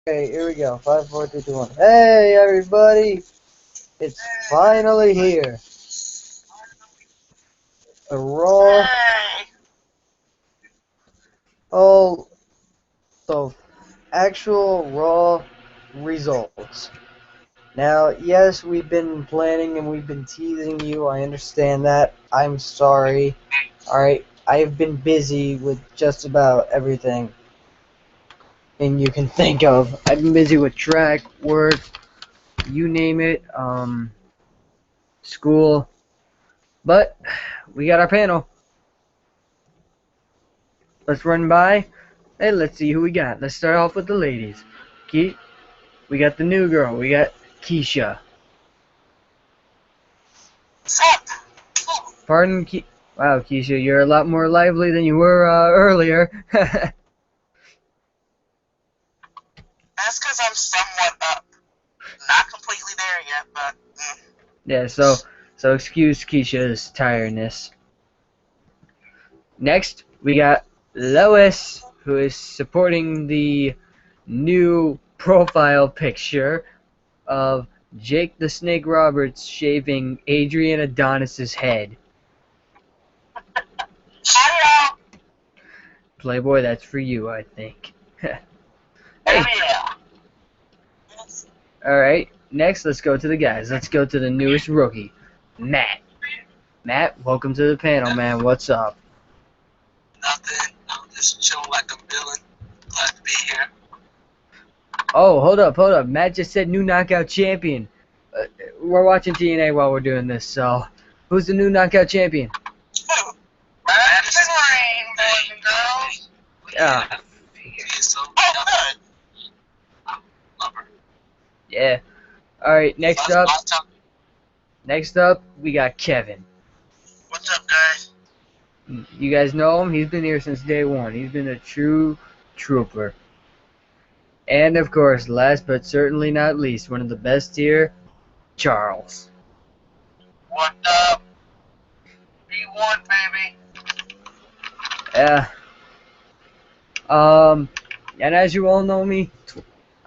Okay, here we go. 5, 4, 3, 2, 1. Hey, everybody! It's finally here. The Raw. Oh, the actual Raw results. Now, yes, we've been planning and we've been teasing you. I understand that. I'm sorry. Alright, I've been busy with just about everything and you can think of. I've been busy with track, work, you name it, school. But we got our panel. Let's run by. Hey, let's see who we got. Let's start off with the ladies. We got the new girl. We got Keisha. Pardon, wow, Keisha, you're a lot more lively than you were earlier. That's because I'm somewhat up. Not completely there yet, but... Yeah, so excuse Keisha's tiredness. Next, we got Lois, who is supporting the new profile picture of Jake the Snake Roberts shaving Adrian Adonis's head. Hello! Playboy, that's for you, I think. Hey. Yeah. Alright, next let's go to the guys. Let's go to the newest rookie, Matt. Matt, welcome to the panel, man. What's up? Nothing. I'm just chilling like a villain. Glad to be here. Oh, hold up. Matt just said new knockout champion. We're watching TNA while we're doing this, so who's the new knockout champion? That's rain, boys and girls. Ah, She's so good. Love her. yeah. Alright, next up, we got Kevin. What's up, guys? You guys know him? He's been here since day one. He's been a true trooper. And of course, last but certainly not least, one of the best here, Charles. What up? B1, baby. Yeah. And as you all know me,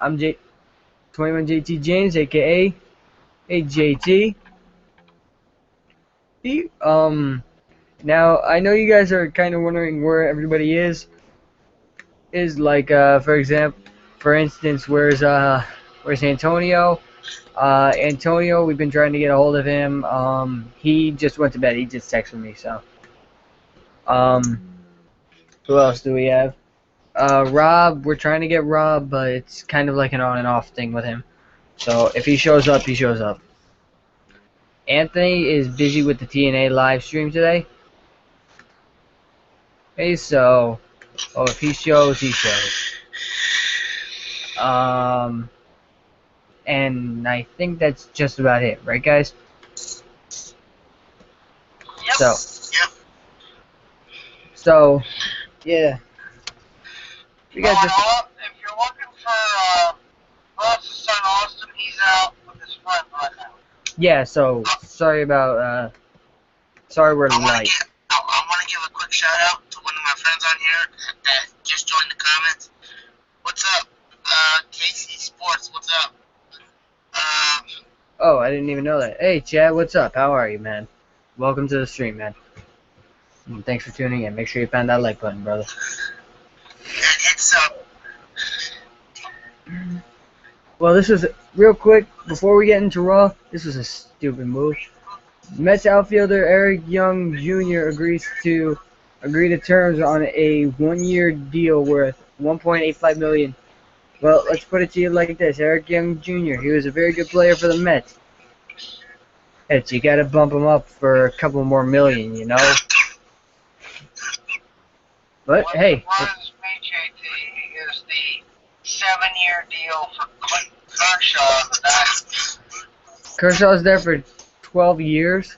I'm 21JT James, aka JT. Now I know you guys are kind of wondering where everybody is. Like, for instance, where's Antonio? Antonio, we've been trying to get a hold of him. He just went to bed. He just texted me, so. Who else do we have? Rob, we're trying to get Rob, but it's kind of like an on and off thing with him. So if he shows up, he shows up. Anthony is busy with the TNA live stream today. Okay, so, if he shows, he shows. And I think that's just about it, right, guys? Yep. So, yeah. We got just. If you're looking for Ross's son Austin, he's out with his friend right now. Yeah, so sorry about sorry we're late. I want to give a quick shout out to one of my friends on here that just joined the comments. What's up? Casey Sports, what's up? Oh, I didn't even know that. Hey, Chad, what's up? How are you, man? Welcome to the stream, man. And thanks for tuning in. Make sure you find that like button, brother. It's Well, this was real quick before we get into Raw. This was a stupid move. Mets outfielder Eric Young Jr. agrees to terms on a one-year deal worth $1.85 million. Well, let's put it to you like this: Eric Young Jr. He was a very good player for the Mets. You got to bump him up for a couple more million, you know. But hey. Is the 7-year deal for Kershaw. Kershaw's there for 12 years.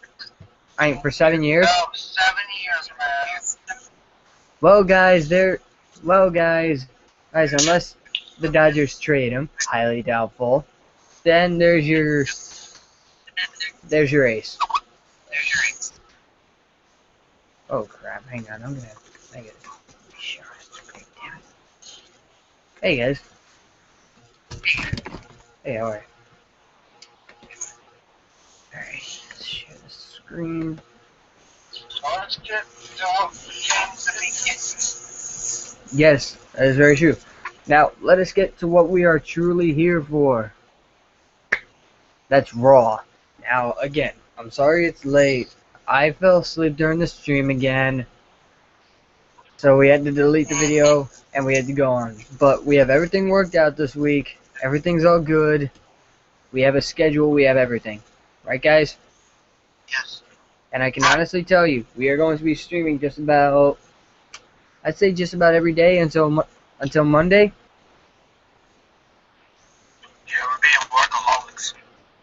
For 7 years. No, 7 years, man. Well, guys, unless the Dodgers trade him, highly doubtful, then there's your ace. Oh crap! Hang on, I'm gonna make it. Hey guys. Hey, alright. Alright, let's share the screen. So let's get to what the games that we get. Yes, that is very true. Now, let us get to what we are truly here for. That's Raw. Now, again, I'm sorry it's late. I fell asleep during the stream again. So we had to delete the video and we had to go on. But we have everything worked out this week. Everything's all good. We have a schedule. We have everything. Right, guys? Yes. And I can honestly tell you, we are going to be streaming just about, I'd say just about every day until Monday. Yeah, we're being workaholics.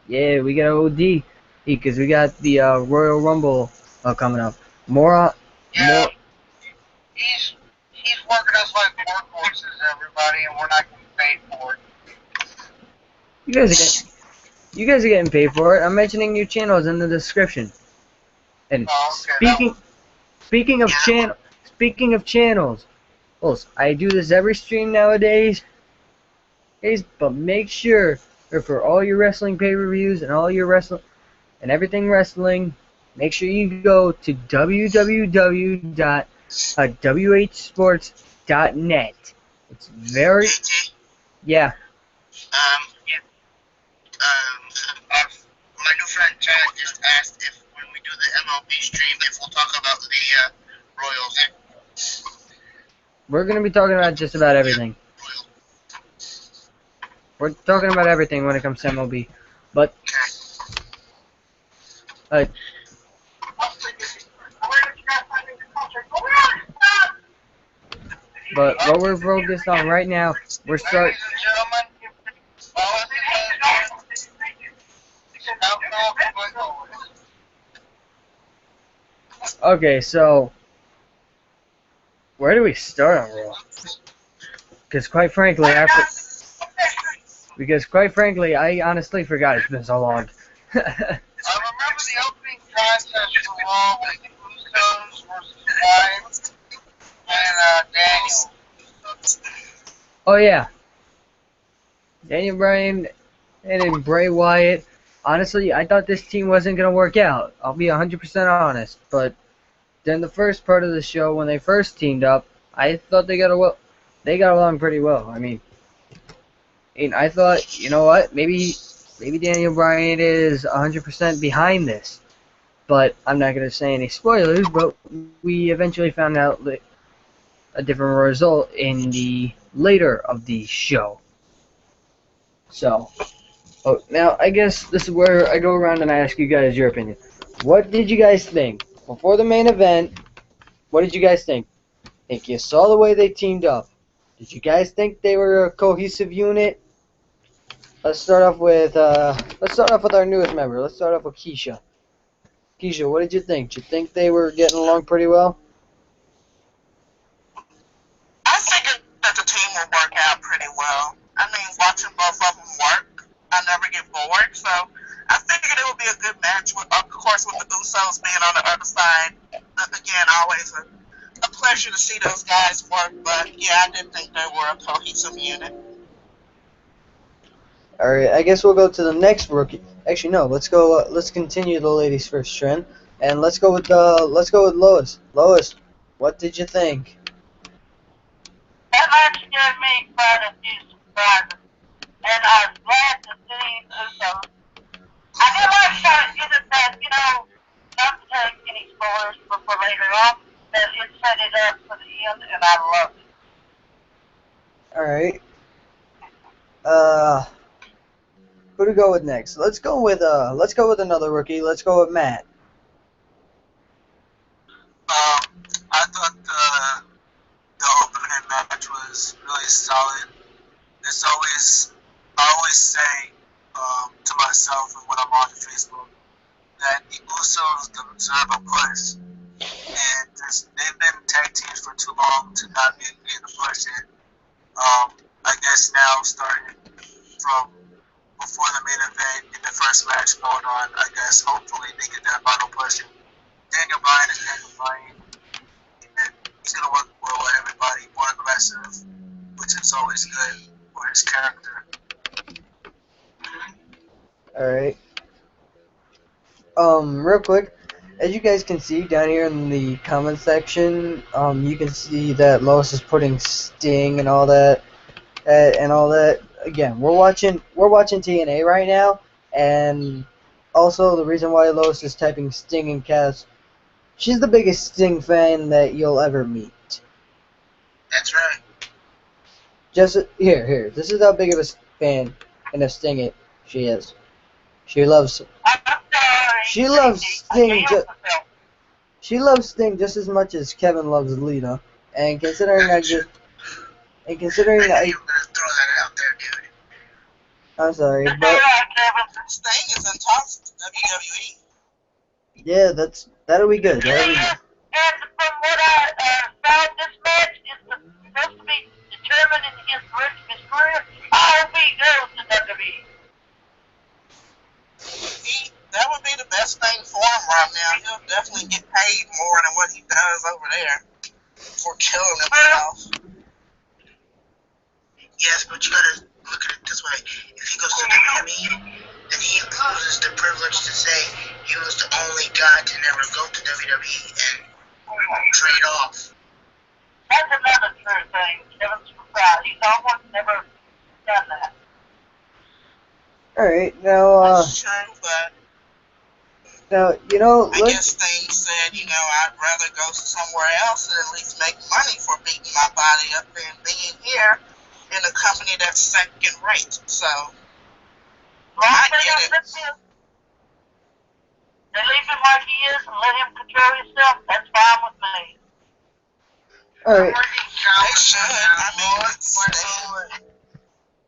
Yeah, we got OD because we got the Royal Rumble coming up. More. He's working us like workhorses, everybody, and we're not getting paid for it. You guys are getting paid for it. I'm mentioning your channels in the description. And speaking of channels, I do this every stream nowadays. But make sure for all your wrestling pay-per-views and all your wrestling and everything wrestling, make sure you go to www.whsports.net. It's very yeah. My new friend Chad just asked if when we do the MLB stream, if we'll talk about the Royals. We're gonna be talking about just about everything. We're talking about everything when it comes to MLB, but what we're focused on right now, we're start. Ladies and gentlemen, Okay, so where do we start on Raw? Because quite frankly, I honestly forgot. It's been so long. I remember the opening contest for Raw with the Usos versus Wyatt and Daniel. Oh yeah, Daniel Bryan and then Bray Wyatt. Honestly, I thought this team wasn't gonna work out. I'll be 100% honest, but then the first part of the show when they first teamed up, I thought they got along pretty well. I mean, and I thought, you know what, maybe Daniel Bryan is 100% behind this. But I'm not gonna say any spoilers. But we eventually found out a different result in the later of the show. So, now I guess this is where I go around and I ask you guys your opinion. What did you guys think before the main event? What did you guys think? Think you saw the way they teamed up? Did you guys think they were a cohesive unit? Let's start off with our newest member. Let's start off with Keisha. Keisha, what did you think? Did you think they were getting along pretty well? I figured that the team would work out pretty well. I mean, watching both of them work, I never get bored, so I figured it would be a good match, of course, with the Usos being on the other side. Again, always a pleasure to see those guys work, but yeah, I didn't think they were a cohesive unit. All right, I guess we'll go to the next rookie. Actually, no. Let's go. Let's continue the ladies' first trend, and let's go with Lois. Lois, what did you think? That match gave me quite a few surprises, and I was glad to see Usos. I did like how it said, not to take any spoilers for later on, that it set it up for the end, and I loved it. All right. Who to go with next? Let's go with another rookie. Let's go with Matt. I thought the opening match was really solid. I always say to myself when I'm on Facebook that the Usos deserve a push, and they've been tag teams for too long to not be getting a push. And I guess now starting from before the main event in the first match going on, I guess hopefully they get that final push. And Daniel Bryan is Daniel Bryan, and he's gonna work well with everybody, more aggressive, which is always good for his character. Alright. Real quick, as you guys can see down here in the comment section, you can see that Lois is putting Sting and all that, Again, we're watching TNA right now, and also the reason why Lois is typing Sting and Cass, she's the biggest Sting fan that you'll ever meet. That's right. Just here. This is how big of a fan and a Sting she is. She loves Sting. She loves Sting just as much as Kevin loves Lita. And considering I knew you were gonna throw that out there, dude. I'm sorry, but Sting is in talks with WWE. yeah, that'll be good. And from what I saw, this match is supposed to be determined in his career. I hope he goes to WWE. That would be the best thing for him right now. He'll definitely get paid more than what he does over there for killing himself. Yes, but you gotta look at it this way. If he goes to WWE, then he loses the privilege to say he was the only guy to never go to WWE and trade off. That's another true thing. Kevin's proud. He's almost never done that. Alright, now, That's true, but I guess Sting said, I'd rather go somewhere else and at least make money for beating my body up than being here in a company that's second rate. So, I get it. They leave him like he is and let him control himself. That's fine with me. alright, They should. I mean,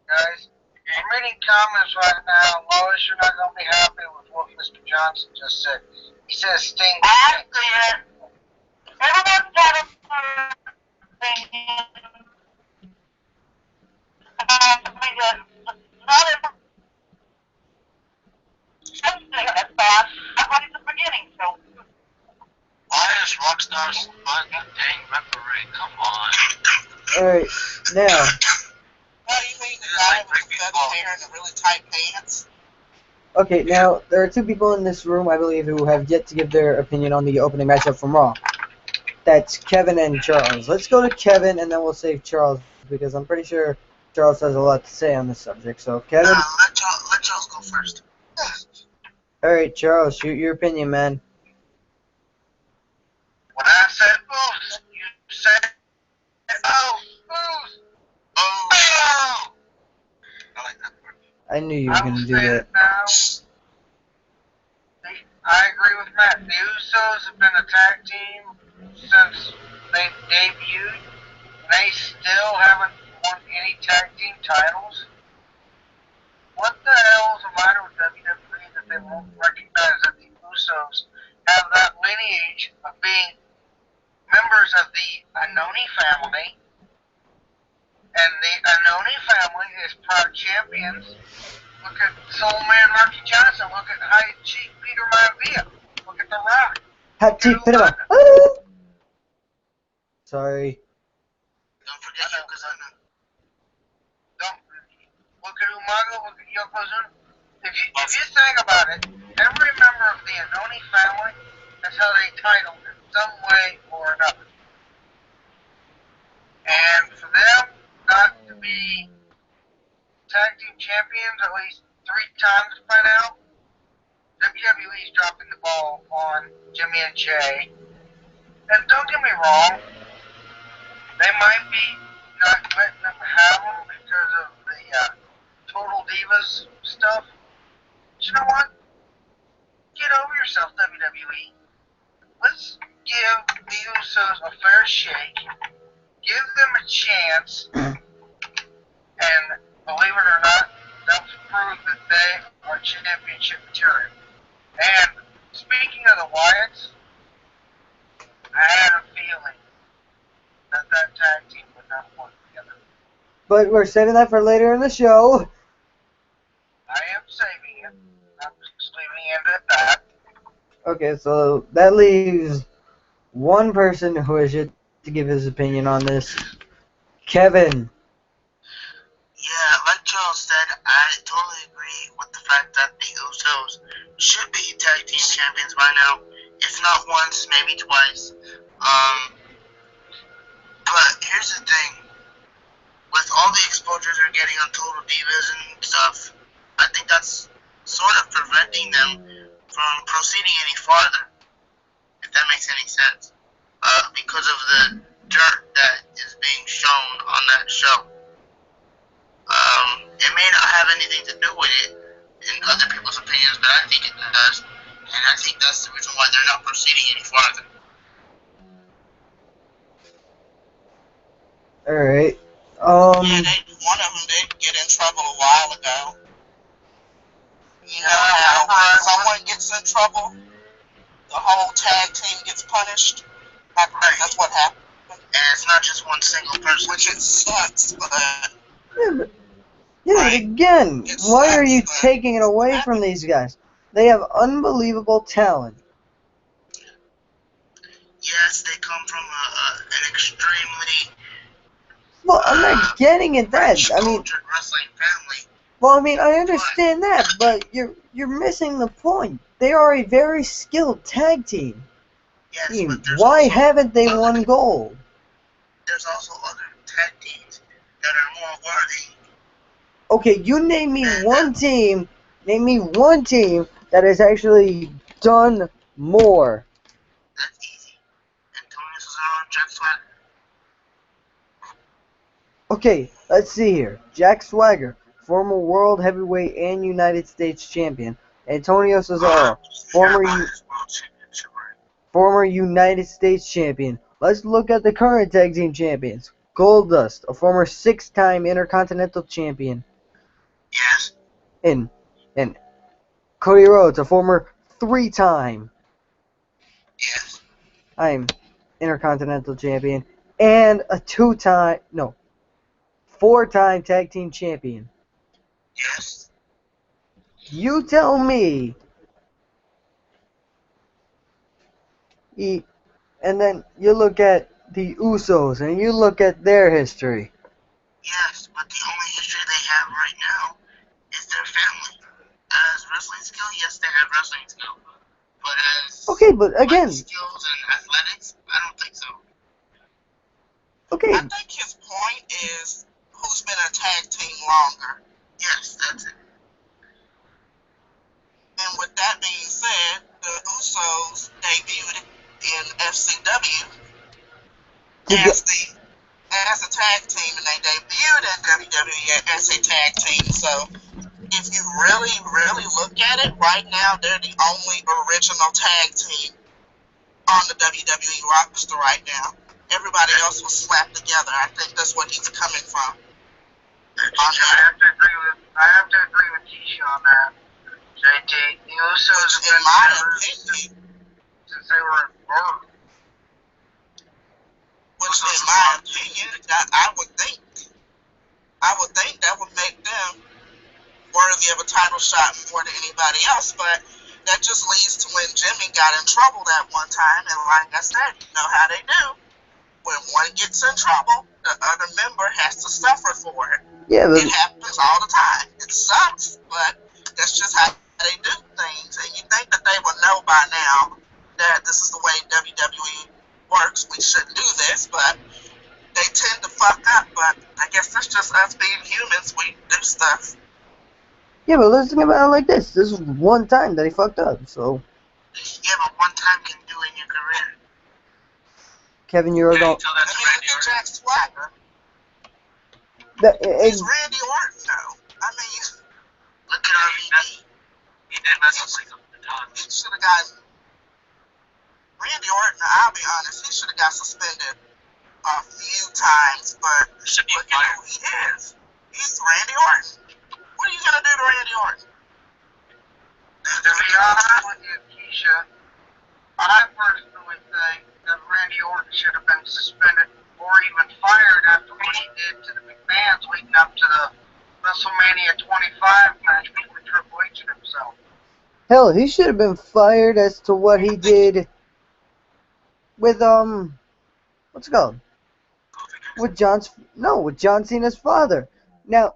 Guys, I'm reading comments right now. Lois, you're not going to be happy with what Mr. Johnson just said. He says Sting. I said, everyone's got a opinion. Not every. That's fine. I'm right at the beginning, so. Why is Rockstar's fucking dang referee? Come on. alright, now, What do you mean the guy with the feather hair and the really tight pants? okay, now, there are two people in this room, I believe, who have yet to give their opinion on the opening matchup from Raw. That's Kevin and Charles. Let's go to Kevin, and then we'll save Charles, because I'm pretty sure Charles has a lot to say on this subject. So, Kevin? Let Charles go first. Alright, Charles, shoot your opinion, man. When I said oof, you said oh, oof. Oh! I like that part. I knew you were going to do that. I agree with Matt. The Usos have been a tag team since they debuted. They still haven't won any tag team titles. What the hell is the matter with WWE that they won't recognize that the Usos have that lineage of being members of the Anoni family? And the Anoni family is proud champions. Look at Soul Man Rocky Johnson. Look at High Chief Peter Maivia. Look at The Rock. Hot Chief Pinema. Sorry. Don't forget Yokozuna. Don't look at Umaga. Look at Yokozuna. If you think about it, every member of the Anoni family has held a title in some way or another. And for them not to be tag team champions at least 3 times by now, WWE's dropping the ball on Jimmy and Jay. And don't get me wrong, they might be not letting them have them because of the Total Divas stuff. But you know what? Get over yourself, WWE. Let's give the Usos a fair shake. Give them a chance. And believe it or not, they'll prove that they are championship material. And speaking of the Wyatts, I had a feeling that tag team would not work together. But we're saving that for later in the show. I am saving it. I'm just leaving it at that. Okay, so that leaves one person who has yet to give his opinion on this. Kevin. Yeah, like Charles said, I totally agree with the fact that the Usos should be tag team champions by now. If not once, maybe twice. But here's the thing. With all the exposure they're getting on Total Divas and stuff, I think that's sort of preventing them from proceeding any farther, if that makes any sense. Because of the dirt that is being shown on that show. It may not have anything to do with it in other people's opinions, but I think it does. And I think that's the reason why they're not proceeding any farther. Alright. One of them did get in trouble a while ago. You know how when someone gets in trouble, the whole tag team gets punished? That's what happened. And it's not just one single person. Which it sucks, but... Yeah, but again, why are you taking it away from these guys? They have unbelievable talent. Yes, they come from an extremely... Well, I'm not getting at that. I mean, wrestling family. well, I mean, I understand that, but you're missing the point. They are a very skilled tag team. Yes, but why haven't they won gold? There's also other tag teams that are more worthy. Okay, you name me one team. Name me one team that has actually done more. That's easy. Antonio Cesaro and Jack Swagger. Okay, let's see here. Jack Swagger, former World Heavyweight and United States Champion. Antonio Cesaro, former United States Champion. Let's look at the current tag team champions. Goldust, a former 6-time Intercontinental Champion. Yes. And Cody Rhodes, a former 3-time Yes. Intercontinental Champion. And a 4-time Tag Team Champion. Yes. You tell me. And then you look at the Usos and you look at their history. Yes, but the only history they have right now is their family. As wrestling skill, yes, they have wrestling skill. But as okay, but again, skills and athletics, I don't think so. Okay. I think his point is who's been a tag team longer. Yes, that's it. And with that being said, the Usos debuted in FCW as a tag team, and they debuted in WWE as a tag team. So if you really, really look at it, right now they're the only original tag team on the WWE roster right now. Everybody else was slapped together. I think that's what he's coming from. I have to agree with Keisha on that. JT, the Usos have been members since they were born. Which, in my opinion, I would think that would make them worthy of a title shot more than anybody else, but that just leads to when Jimmy got in trouble that one time, and like I said, you know how they do. When one gets in trouble, the other member has to suffer for it. Yeah, but it happens all the time. It sucks, but that's just how they do things. And you think that they would know by now that this is the way WWE works. We shouldn't do this, but they tend to fuck up. But I guess that's just us being humans. We do stuff. yeah, but let's think about it like this. This is one time that he fucked up, so. Yeah, but one time can do in your career. Kevin, you're Look adult. at Jack Swagger. He's Randy Orton, though. I mean, look at RVD. He did mess up like a ton. He should have got... Randy Orton, I'll be honest, he should have got suspended a few times, but look at who he is. He's Randy Orton. What are you going to do to Randy Orton? To be honest with you, Keisha, I personally think that Randy Orton should have been suspended or even fired after what he did to the McMahons leading up to the WrestleMania 25 match between Triple H and himself. Hell, he should have been fired as to what he did with what's it called? With John Cena's father. Now,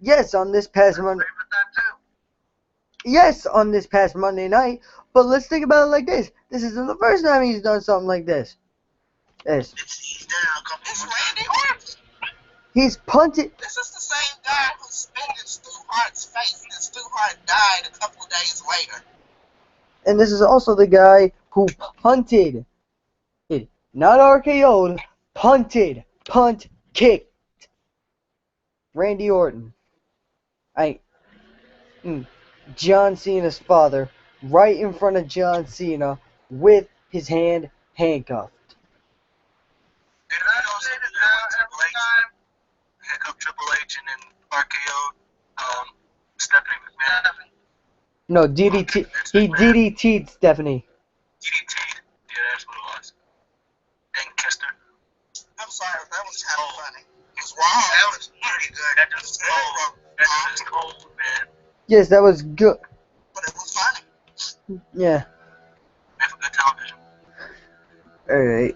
Yes, on this past Monday. Agree with that too. Yes, on this past Monday night. But let's think about it like this. This isn't the first time he's done something like this. Yes. He's done it a couple It's more times. Randy Orton. He's punted. This is the same guy who spit in Stu Hart's face, and Stu Hart died a couple of days later. And this is also the guy who punted. Not RKO'd. Punted. Punt. Kicked. Randy Orton. John Cena's father. Right in front of John Cena. With his hand handcuffed. And I also Triple H, handcuffed Triple H and then RKO, Stephanie McMahon. No, DDT. He DDT'd Stephanie. DDT. Yeah, that's what it was. And kissed her. I'm sorry, that was kind of funny. It's wrong. That was pretty good. That was cold. That was cold, man. Yes, that was good. But it was funny. Yeah. Made for good television. Alright.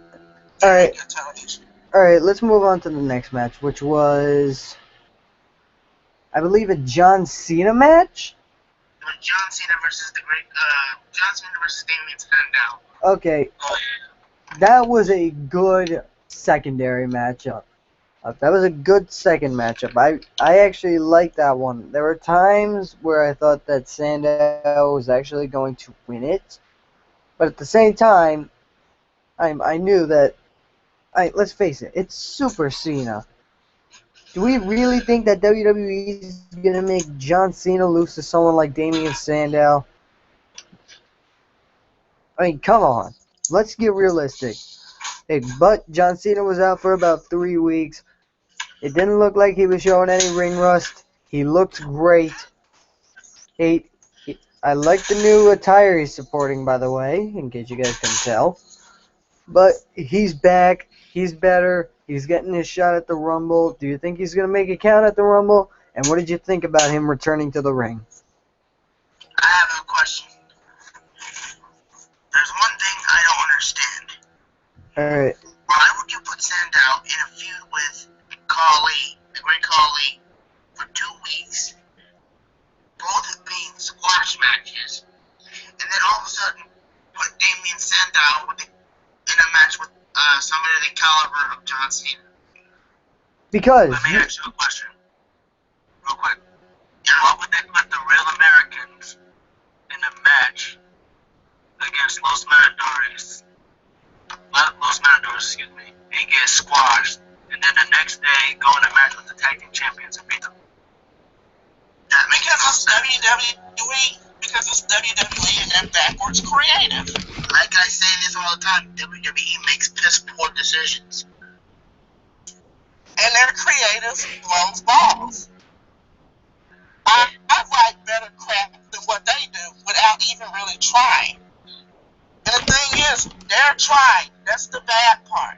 Alright. Good television. Alright, let's move on to the next match, which was, I believe, a John Cena match? It was John Cena versus John Cena versus Damien Sandow. Okay, Oh, that was a good secondary matchup. That was a good second matchup. I actually liked that one. There were times where I thought that Sandow was actually going to win it, but at the same time, I knew that. Let's face it, it's Super Cena. Do we really think that WWE is gonna make John Cena lose to someone like Damien Sandow? I mean, come on. Let's get realistic. Hey, but John Cena was out for about 3 weeks. It didn't look like he was showing any ring rust. He looked great. I like the new attire he's supporting, by the way, in case you guys can tell. But he's back. He's better. He's getting his shot at the Rumble. Do you think he's going to make it count at the Rumble? And what did you think about him returning to the ring? I have a question. There's one thing I don't understand. Alright. Why would you put Sandow in a feud with Khali, the great Khali, for 2 weeks? Both being squash matches. And then all of a sudden, put Damien Sandow in a match with somebody of the caliber of John Cena. Because Let me ask you a question, real quick. Why would they put the Real Americans in a match against Los Matadores, and get squashed, and then the next day go in a match with the tag team champions and beat them? Because it's WWE. Because it's WWE and they're backwards creative. Like I say this all the time, WWE makes piss poor decisions. And their creative blows balls. I write better crap than what they do without even really trying. And the thing is, they're trying. That's the bad part.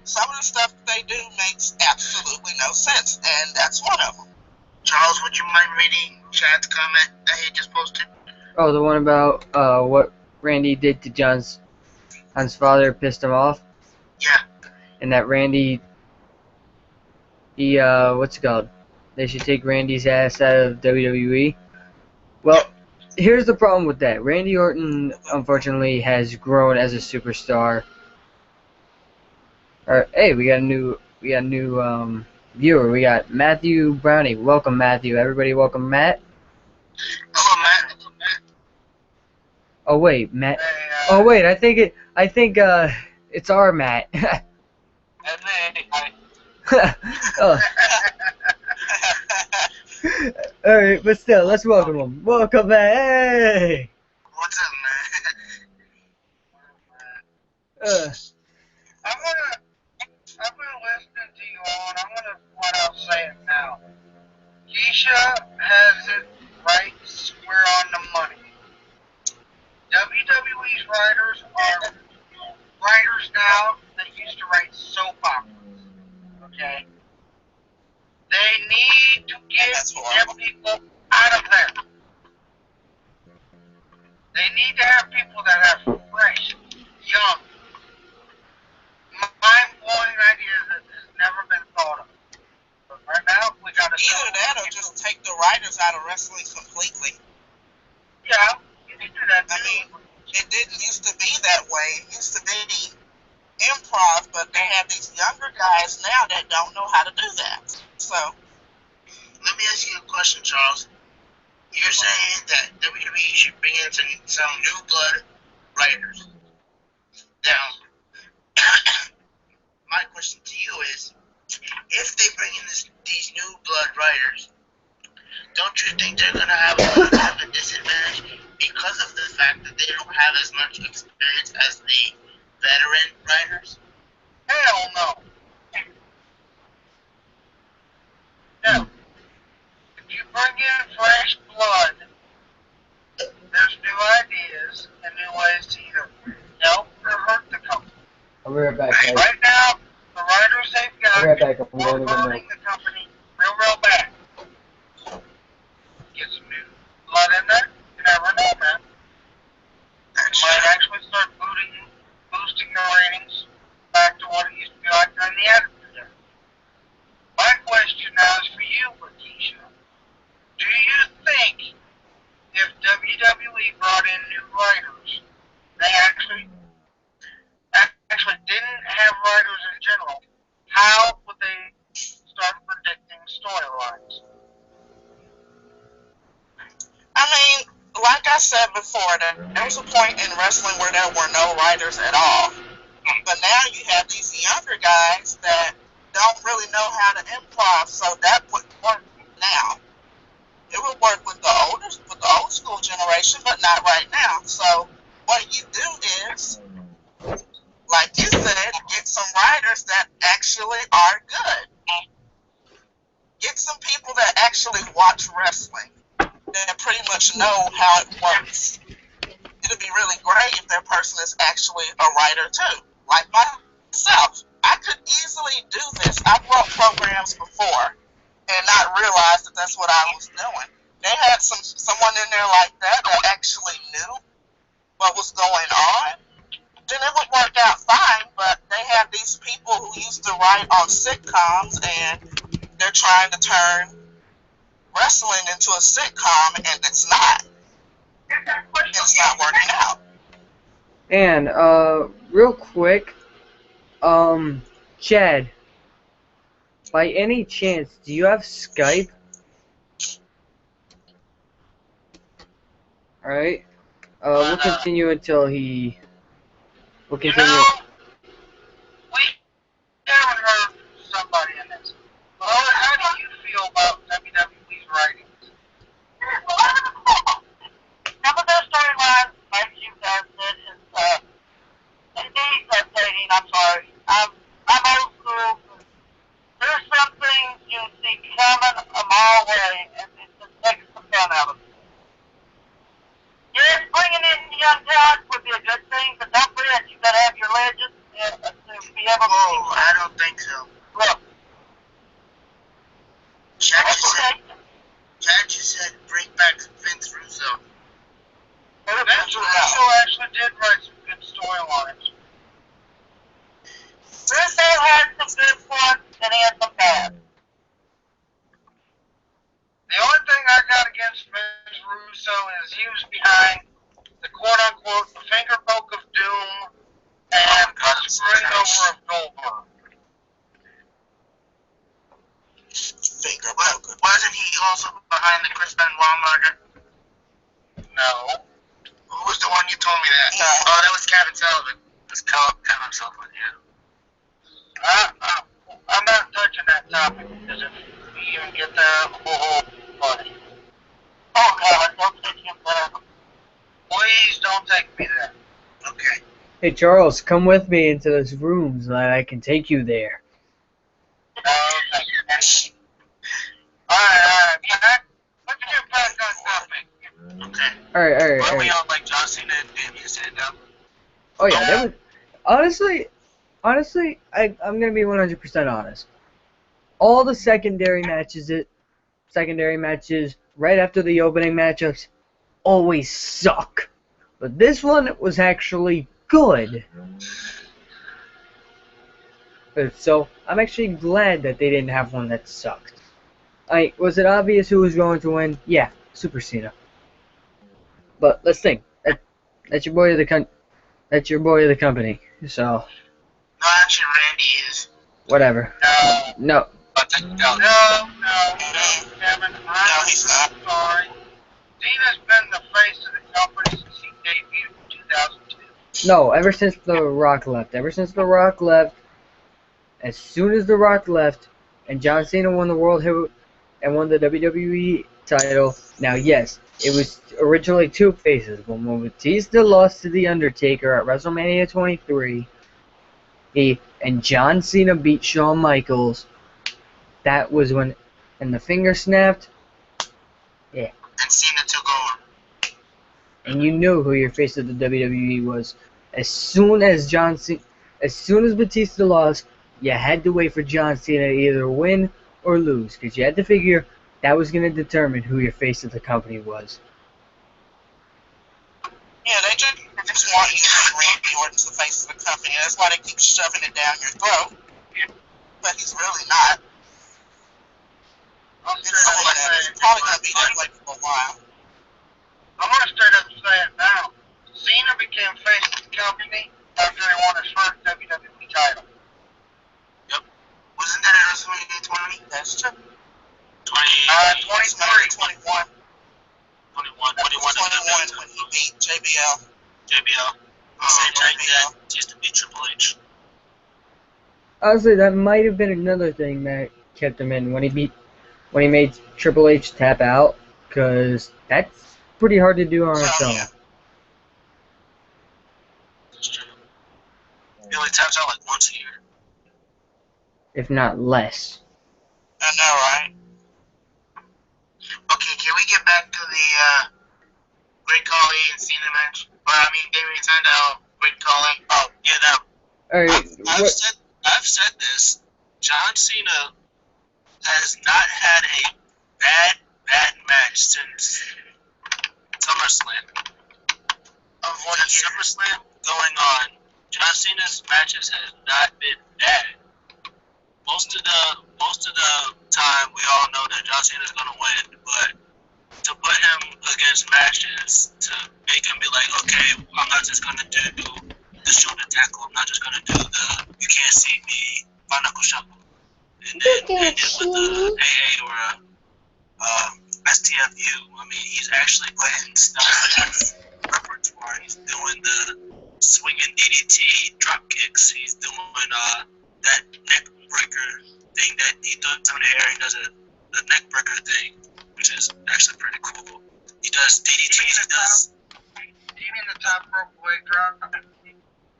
Some of the stuff that they do makes absolutely no sense, and that's one of them. Charles, would you mind reading Chad's comment that he just posted? Oh, the one about what Randy did to John's father pissed him off? Yeah. And that Randy, what's it called? They should take Randy's ass out of WWE. Well, here's the problem with that. Randy Orton, unfortunately, has grown as a superstar. Hey, we got a new viewer. We got Matthew Brownie. Welcome, Matthew. Everybody, welcome, Matt. Hello, Matt. Oh wait, Matt. Oh wait, I think it's our Matt. Oh. All right, but still, let's welcome him. Welcome, Matt. Hey. What's up, Uh, I've been listening to you all, and I'm gonna flat out say it now. Keisha has it right square on the money. WWE's writers are writers now that used to write soap operas. Okay? They need to get their people out of there. They need to have people that have fresh, young, mind-blowing ideas that has never been thought of. But right now, we got a writers out of wrestling completely. Yeah, you can do that I too. mean, it didn't used to be that way. It used to be improv, but they have these younger guys now that don't know how to do that. So, Let me ask you a question, Charles. You're saying that WWE should bring in some new blood writers. Now, my question to you is, if they bring in these new blood writers, don't you think they're going to have a little bit of a disadvantage because of the fact that they don't have as much experience as the veteran writers? Hell no. No. If you bring in fresh blood, there's new ideas and new ways to either help or hurt the company. I'll be right back, guys. Right now, the writers they've got I'll be right back. I'm are going to go hurting milk. the company real bad. Get some new blood in there, you never know, man. You might actually start boosting the ratings back to what it used to be like during the Attitude Era. My question now is for you, Lakeisha. Do you think if WWE brought in new writers, they actually didn't have writers in general, how would they start predicting storylines? I mean, like I said before, there was a point in wrestling where there were no writers at all. But now you have these younger guys that don't really know how to improv, so that would work now. It would work with the old school generation, but not right now. So what you do is, like you said, get some writers that actually are good. Get some people that actually watch wrestling, that pretty much know how it works. It'd be really great if that person is actually a writer too. Like myself, I could easily do this. I've wrote programs before and not realized that that's what I was doing. They had someone in there like that actually knew what was going on, then it would work out fine. But they have these people who used to write on sitcoms, and they're trying to turn wrestling into a sitcom, and it's not. It's not working out. And real quick, Chad, by any chance, do you have Skype? Alright. We'll continue until he... We'll continue. You know, we haven't heard from somebody in this. Well, how do you feel about WWE's writings? Some of their storylines, like you guys said, is indeed frustrating. I'm sorry. I'm old school. There's some things you see coming a mile away, and it just takes the fun out of it. Yes, bringing in young talent would be a good thing, but don't forget, you gotta have your legends to be able to. Oh, I don't think so. Look. Chad just said bring back Vince Russo. Vince Russo actually did write some good storylines. Russo had some good ones, and he had some bad. The only thing I got against Vince Russo is he was behind the quote-unquote finger poke of doom and the spring over of Goldberg. Finger poke. Wasn't he also behind the Chris Benoit murder? No. Who was the one you told me that? No. Oh, that was Kevin Sullivan. It was Kevin Sullivan, yeah. I'm not touching that topic because if we even get there, buddy. Oh, God, don't take him there. Please don't take me there. Okay. Hey, Charles, come with me into this room so that I can take you there. Okay. Alright. Let's get back on topic. Okay. Alright. Weren't we all like John Cena and Damien Sandow? Oh, yeah, that was... Honestly, I'm gonna be 100% honest. All the secondary matches right after the opening matchups always suck. But this one was actually good. So I'm actually glad that they didn't have one that sucked. Was it obvious who was going to win? Yeah, Super Cena. But let's think. That's your boy of the That's your boy of the company. So No, actually, Randy is. whatever. No. No, Kevin, I'm sorry. Cena's been the face of the company since he debuted in 2002. No, ever since The Rock left. Ever since The Rock left, as soon as The Rock left, and John Cena won the World Heavy and won the WWE title. Now, yes, it was originally two faces. But when Batista lost to The Undertaker at WrestleMania 23, and John Cena beat Shawn Michaels, that was when, and the finger snapped. Yeah. And Cena took over. And you knew who your face of the WWE was. As soon as Batista lost, you had to wait for John Cena to either win or lose, because you had to figure that was going to determine who your face of the company was. Yeah, they just want you to think Randy Orton's the face of the company. That's why they keep shoving it down your throat. But he's really not. It's probably going to be that way for a while. I'm going to straight up say it now. Cena became face of the company after he won his first WWE title. Yep. Wasn't that at WrestleMania 20? That's true. 21. 21 21 when he beat JBL. Same time that used to be Triple H. Honestly, that might have been another thing that kept him in when he made Triple H tap out, because that's pretty hard to do on its own. Yeah. That's true. He only taps out like once a year. If not less. I know, right? Okay, can we get back to the Great Khali and Cena match? Damien Sandow, Great Khali. Oh, yeah, that. Alright, I've said this. John Cena has not had a bad match since SummerSlam. Since SummerSlam going on, John Cena's matches have not been bad. Most of the time, we all know that John Cena's gonna win, but to put him against matches to make him be like, okay, I'm not just gonna do the shoulder tackle. I'm not just gonna do the you can't see me by knuckle shuffle, and then end it with the AA or a STFU. He's actually putting stuff in his repertoire. He's doing the swinging DDT drop kicks. He's doing that neck breaker thing that he does in the air. He does the neck breaker thing, which is actually pretty cool. He does DDT. Do you mean the top rope leg drop?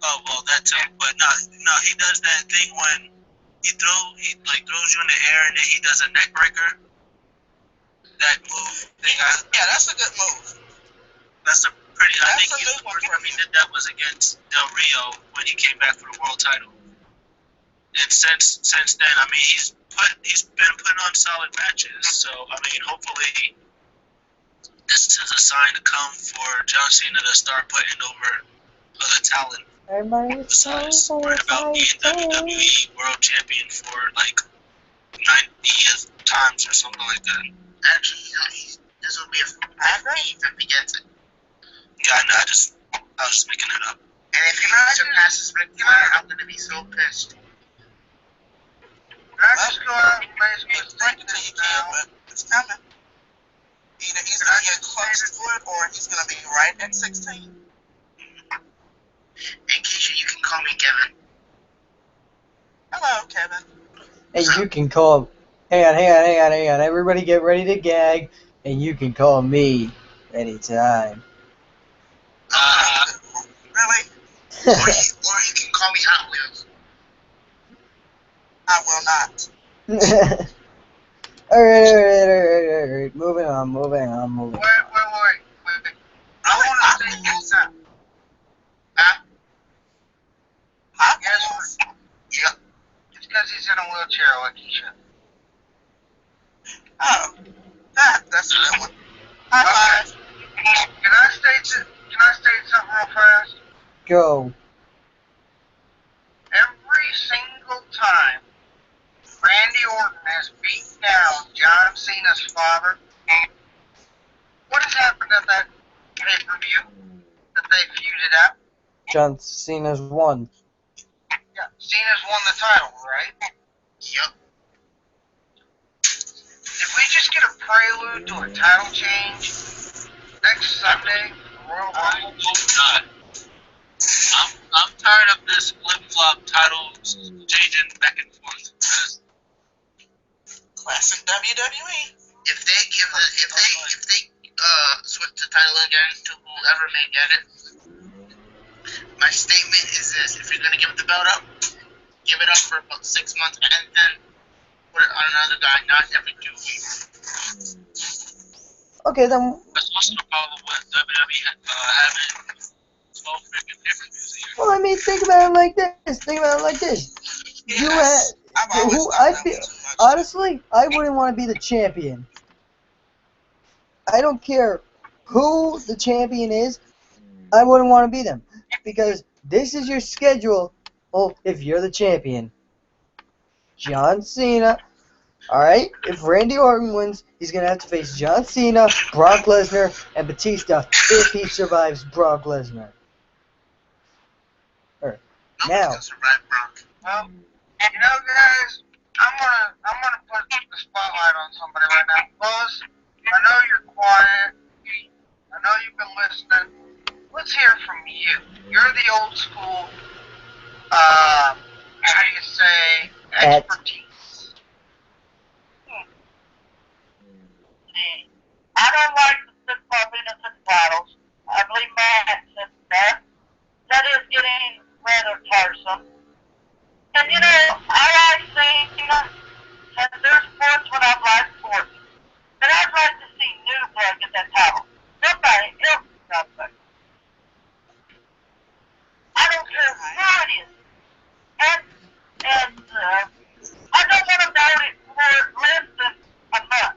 Oh well, that too. But no, he does that thing when he throws you in the air and then he does a neck breaker. That move thing. Yeah, that's a good move. That's a pretty. I think That's a the good one. first time he did that was against Del Rio when he came back for the world title. And since then, he's been putting on solid matches. So hopefully, this is a sign to come for John Cena to start putting over other talent. Besides worrying about being WWE World Champion for like 90th times or something like that. Actually, this will be a if he gets it. Yeah, I know. I was just making it up. And if he surpasses Ric Flair, I'm gonna be so pissed. I just go out and basically Break it till you can, but it's coming. Either he's going to get close to it, or he's going to be right at 16. Hey, Keisha, you can call me Kevin. Hello, Kevin. and you can call. Hang on. Everybody get ready to gag, and you can call me anytime. Really? Or you can call me Hot Wheels. I will not. Alright. Moving on. Wait. I want to say yes. Huh? Hot Yes. Wheels? Yep. It's because he's in a wheelchair like he should. Oh, that's a good one. High five. Can I state something real fast? Go. Every single time Randy Orton has beaten down John Cena's father. What has happened at that pay-per-view that they feuded at? John Cena's won. Yeah, Cena's won the title, right? Yep. If we just get a prelude to a title change next Sunday, Royal Rumble. not. I'm tired of this flip-flop titles changing back and forth. Classic WWE. If they switch the title again to whoever may get it, my statement is this: if you're gonna give the belt up, give it up for about 6 months and then put it on another guy, not every 2 weeks. Okay, then. That's what's the problem with WWE having 12 freaking pay-per-views a year. Well, I mean, think about it like this. You had who I feel honestly, I wouldn't want to be the champion. I don't care who the champion is. I wouldn't want to be them because this is your schedule. Well, if you're the champion, John Cena. All right. If Randy Orton wins, he's gonna have to face John Cena, Brock Lesnar, and Batista if he survives Brock Lesnar. Now. Survive Brock. Well, you know, guys, I'm gonna put the spotlight on somebody right now. Buzz, I know you're quiet. I know you've been listening. Let's hear from you. You're the old school. How do you say expertise? I don't like the football benefit titles. I believe Matt said that. That is getting rather tiresome. And you know, I like seeing, and there's sports when I've liked sports. And I'd like to see new blood get that title. Somebody else got that. I don't care who it is. And I don't want to vote it for less than a month.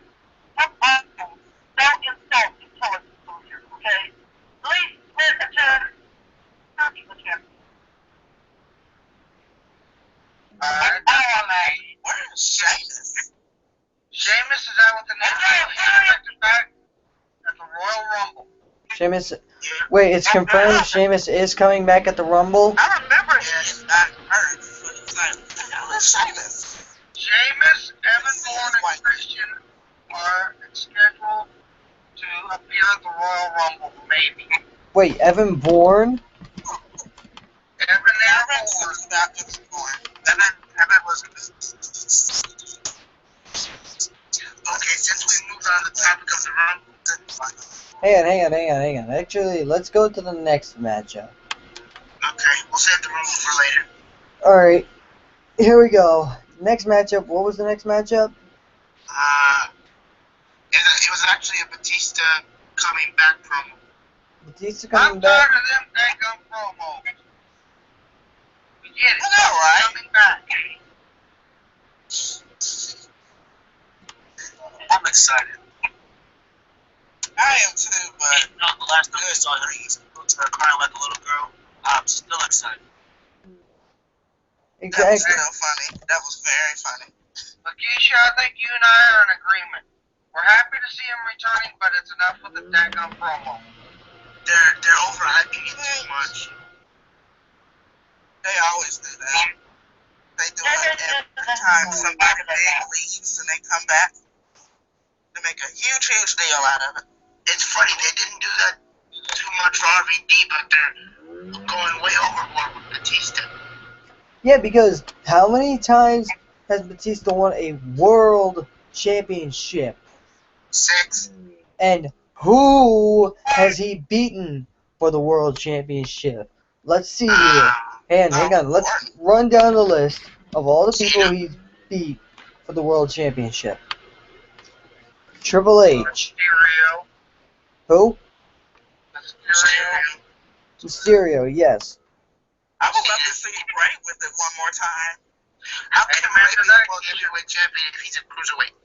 Some people don't insult intelligence here, okay? At least let the champion. Where is Sheamus? Sheamus is out with the next expected back at the Royal Rumble. Sheamus. Wait, it's confirmed Sheamus is coming back at the Rumble. I remember he's not hurt, but it's like, what the hell is Sheamus? Sheamus, Evan Bourne, and Christian are scheduled to appear at the Royal Rumble, maybe. Wait, Evan Bourne? Evan Bourne. Evan was. Okay, since we moved on to the topic of the Rumble, Hang on. Actually, let's go to the next matchup. okay, we'll save the Rumble for later. Alright, here we go. Next matchup, what was the next matchup? It was actually a Batista coming back promo. Batista I'm coming back. tired of them dang promos. We get it. I know, right? Coming back. I'm excited. I am too, but Even though the last time I saw her, he's crying like a little girl, I'm still excited. that was Exactly. real funny. That was very funny. Lakeisha, I think you and I are in agreement. We're happy to see him returning, but it's enough with the dang promo. They're overhyping it too much. They always do that. They do it every time somebody big leaves and they come back. They make a huge deal out of it. It's funny, they didn't do that too much for RVD, but they're going way overboard with Batista. Yeah, because how many times has Batista won a world championship? 6. And who has he beaten for the world championship? Let's see here. Hang on. Let's run down the list of all the people he's beat for the world championship. Triple H. Mysterio. Who? Mysterio. Mysterio, yes. I would love to see Bray with it one more time. How can Hey, Bray Mr. be Knight. world heavyweight champion if he's a cruiserweight?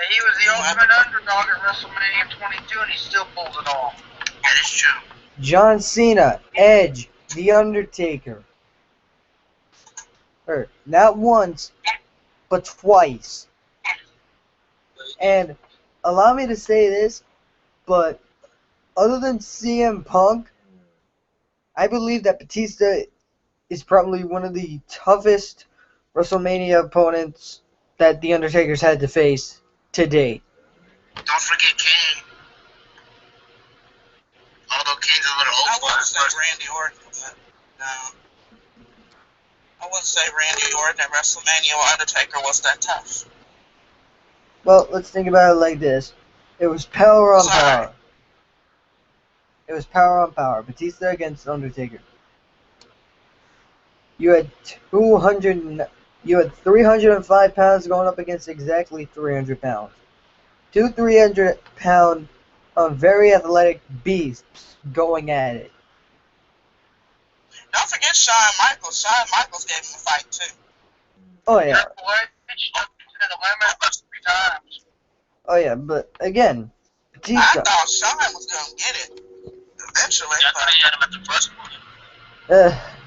He was the ultimate underdog at WrestleMania 22, and he still pulled it off. That is true. John Cena, Edge, The Undertaker. Or not once, but twice. And allow me to say this, but other than CM Punk, I believe that Batista is probably one of the toughest WrestleMania opponents that The Undertaker's had to face to date. Don't forget Kane. Although Kane's a little old. I wouldn't say Randy Orton, but no. I wouldn't say Randy Orton at WrestleMania or Undertaker was that tough. Well, let's think about it like this. It was power on power. It was power on power. Batista against Undertaker. You had 305 pounds going up against exactly 300 pounds. Two 300-pound, very athletic beasts going at it. Don't forget Shawn Michaels. Shawn Michaels gave him a fight too. Oh yeah. Triple H took it to the limit 3 times. Oh yeah, but again, I Batista. thought Shawn was gonna get it eventually, Yeah, I thought he had him at the first one.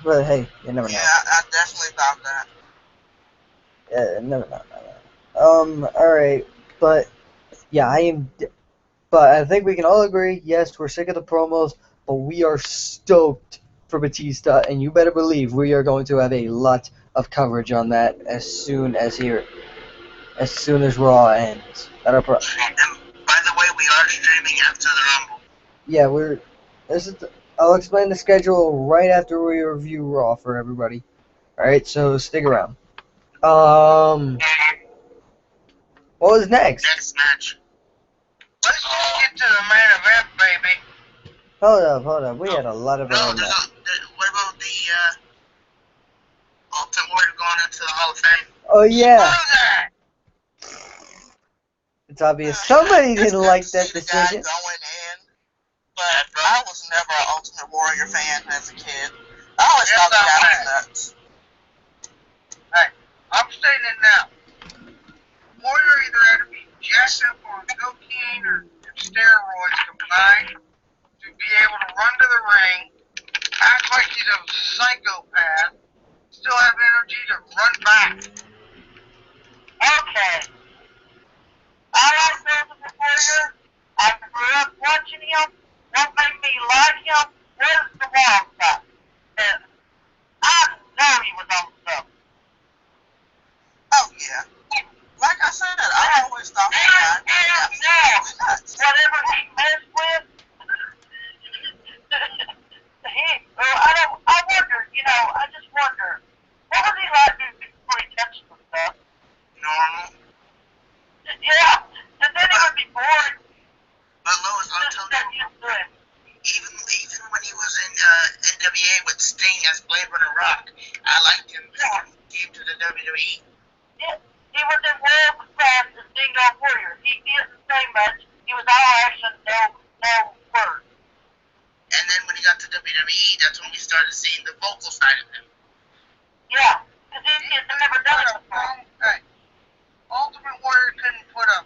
But hey, you never know. yeah, I definitely thought that. Yeah, never know. Alright, but yeah, but I think we can all agree, yes, we're sick of the promos, but we are stoked for Batista, and you better believe we are going to have a lot of coverage on that as soon as Raw ends. And by the way, we are streaming after the Rumble. Yeah, I'll explain the schedule right after we review Raw for everybody. Alright, so stick around. What was next? Next match. Let's just get to the main event, baby. Hold up. We had a lot of it No, on that. what about the Ultimate Warrior going into the Hall of Fame? Oh yeah, Look it's obvious somebody It's didn't good like to that see the guy decision. going in, but I was never an Ultimate Warrior fan as a kid. I always thought the guy was nuts. Hey, I'm stating it now. Warrior either had to be jacked up on cocaine or steroids combined to be able to run to the ring, act like he's a psychopath, still have energy to run back. Okay. I like Ultimate Warrior. I grew up watching him. What made me like him was the wild side. And I know he was on stuff. Oh yeah. Like I said, I always thought the guy was absolutely nuts. Whatever he messed with, I wonder, I just wonder, what was he like before he touched the stuff? Normal. Yeah, and then he would be bored. But Lois, I'll Just tell get you, used to it. even when he was in NWA with Sting as Blade Runner Rock, I liked him before he came to the WWE. Yeah, he was in world class as Dingo Warrior. He didn't say much. He was all action, no words. And then when he got to WWE, that's when we started seeing the vocal side of him. Yeah, because he had never done it before. Hey, Ultimate Warrior couldn't put a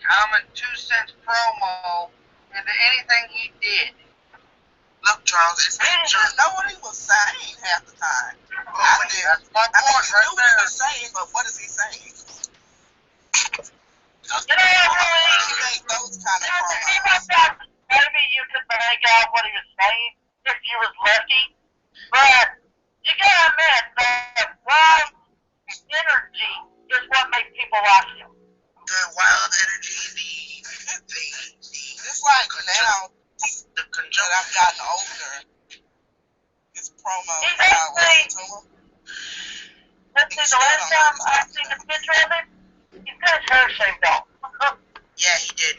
common 2 cents promo into anything he did. Look, Charles, it's just know what he was saying half the time. That's my I mean, point he right knew what he there. was saying, but what is he saying? You know, He made those kind of promos. maybe you could make out what he was saying if you was lucky, but you gotta admit that wild energy is what makes people watch him. The wild energy, It's like now the that conjunction. I've gotten older, his promos, He's I listen to him. Let's see, the last time I seen a picture of him, he's got his hair shaved off. Yeah, he did.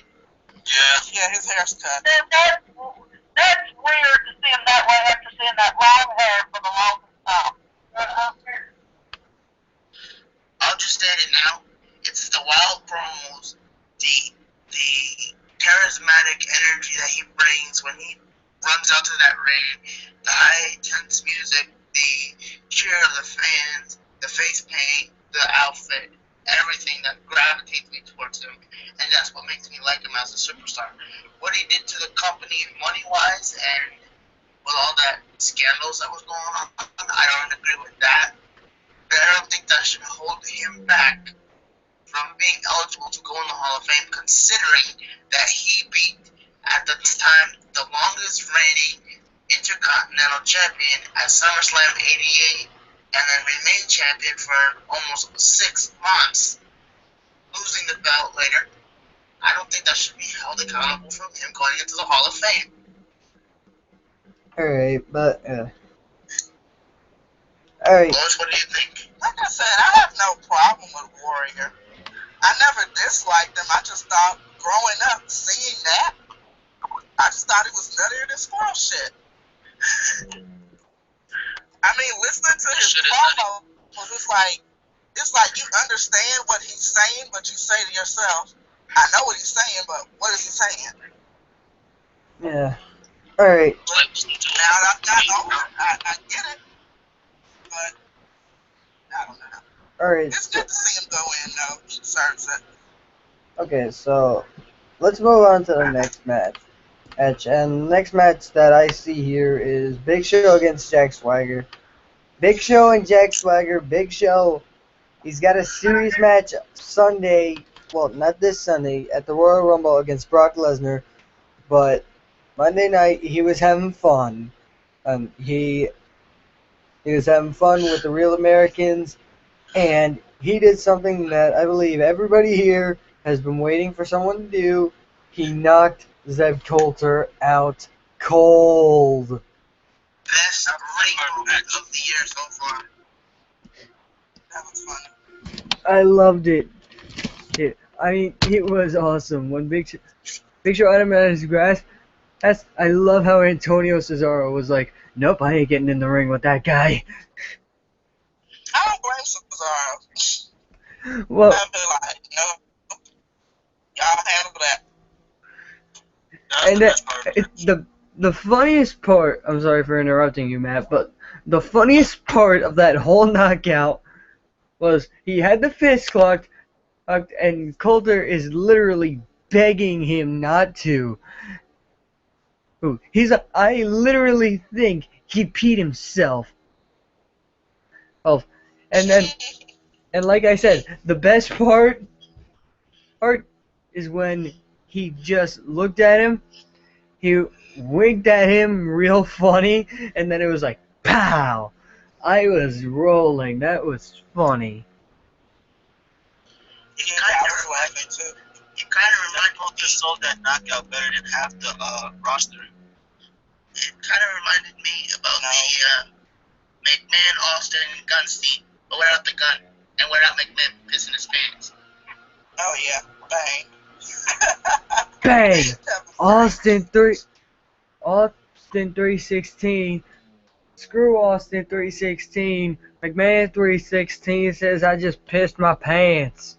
Yeah, his hair's cut. That's weird to see him that way after seeing that long hair for the longest time. I'll just state it now. It's the wild promos, the charismatic energy that he brings when he runs out to that ring, the high intense music, the cheer of the fans, the face paint, the outfit, everything that gravitates me towards him, and that's what makes me like him as a superstar. What he did to the company money-wise and with all that scandals that was going on, I don't agree with that. I don't think that should hold him back from being eligible to go in the Hall of Fame, considering that he beat, at the time, the longest reigning Intercontinental Champion at SummerSlam 88, and then remained champion for almost 6 months, losing the belt later. I don't think that should be held accountable from him going into the Hall of Fame. Alright, but, alright. Lois, what do you think? Like I said, I have no problem with Warrior. I never disliked him. I just thought, growing up, seeing that, I just thought it was nuttier than squirrel shit. I mean, listening to his promo was just like, it's like you understand what he's saying, but you say to yourself, I know what he's saying, but what is he saying? Yeah. Alright. Now that I've gotten older, I get it, but I don't know. Alright. It's good to see him go in, though. He deserves it. Okay, so let's move on to the next match. And the next match that I see here is Big Show against Jack Swagger. Big Show and Jack Swagger. Big Show, he's got a series match Sunday, well, not this Sunday, at the Royal Rumble against Brock Lesnar. But Monday night, he was having fun. He was having fun with the Real Americans. And he did something that I believe everybody here has been waiting for someone to do. He knocked Zeb Coulter out cold. Best break of the year so far. That was funny. I loved it. I mean, it was awesome. When Big Show had him at his grass, I love how Antonio Cesaro was like, nope, I ain't getting in the ring with that guy. I don't blame Cesaro. Well, I'd be like, no, y'all handle that. and the funniest part, I'm sorry for interrupting you, Matt, but the funniest part of that whole knockout was he had the fist clocked, and Coulter is literally begging him not to. I literally think he peed himself. Oh, and like I said, the best part is when he just looked at him, he winked at him real funny, and then it was like, pow! I was rolling. That was funny. It kind of reminded me just sold that knockout better than half the roster. It kind of reminded me about the McMahon, Austin, and gun scene, but without the gun and without McMahon pissing his pants. Oh yeah, bang. Bang! Austin 316. Screw Austin 316. McMahon 316 says I just pissed my pants.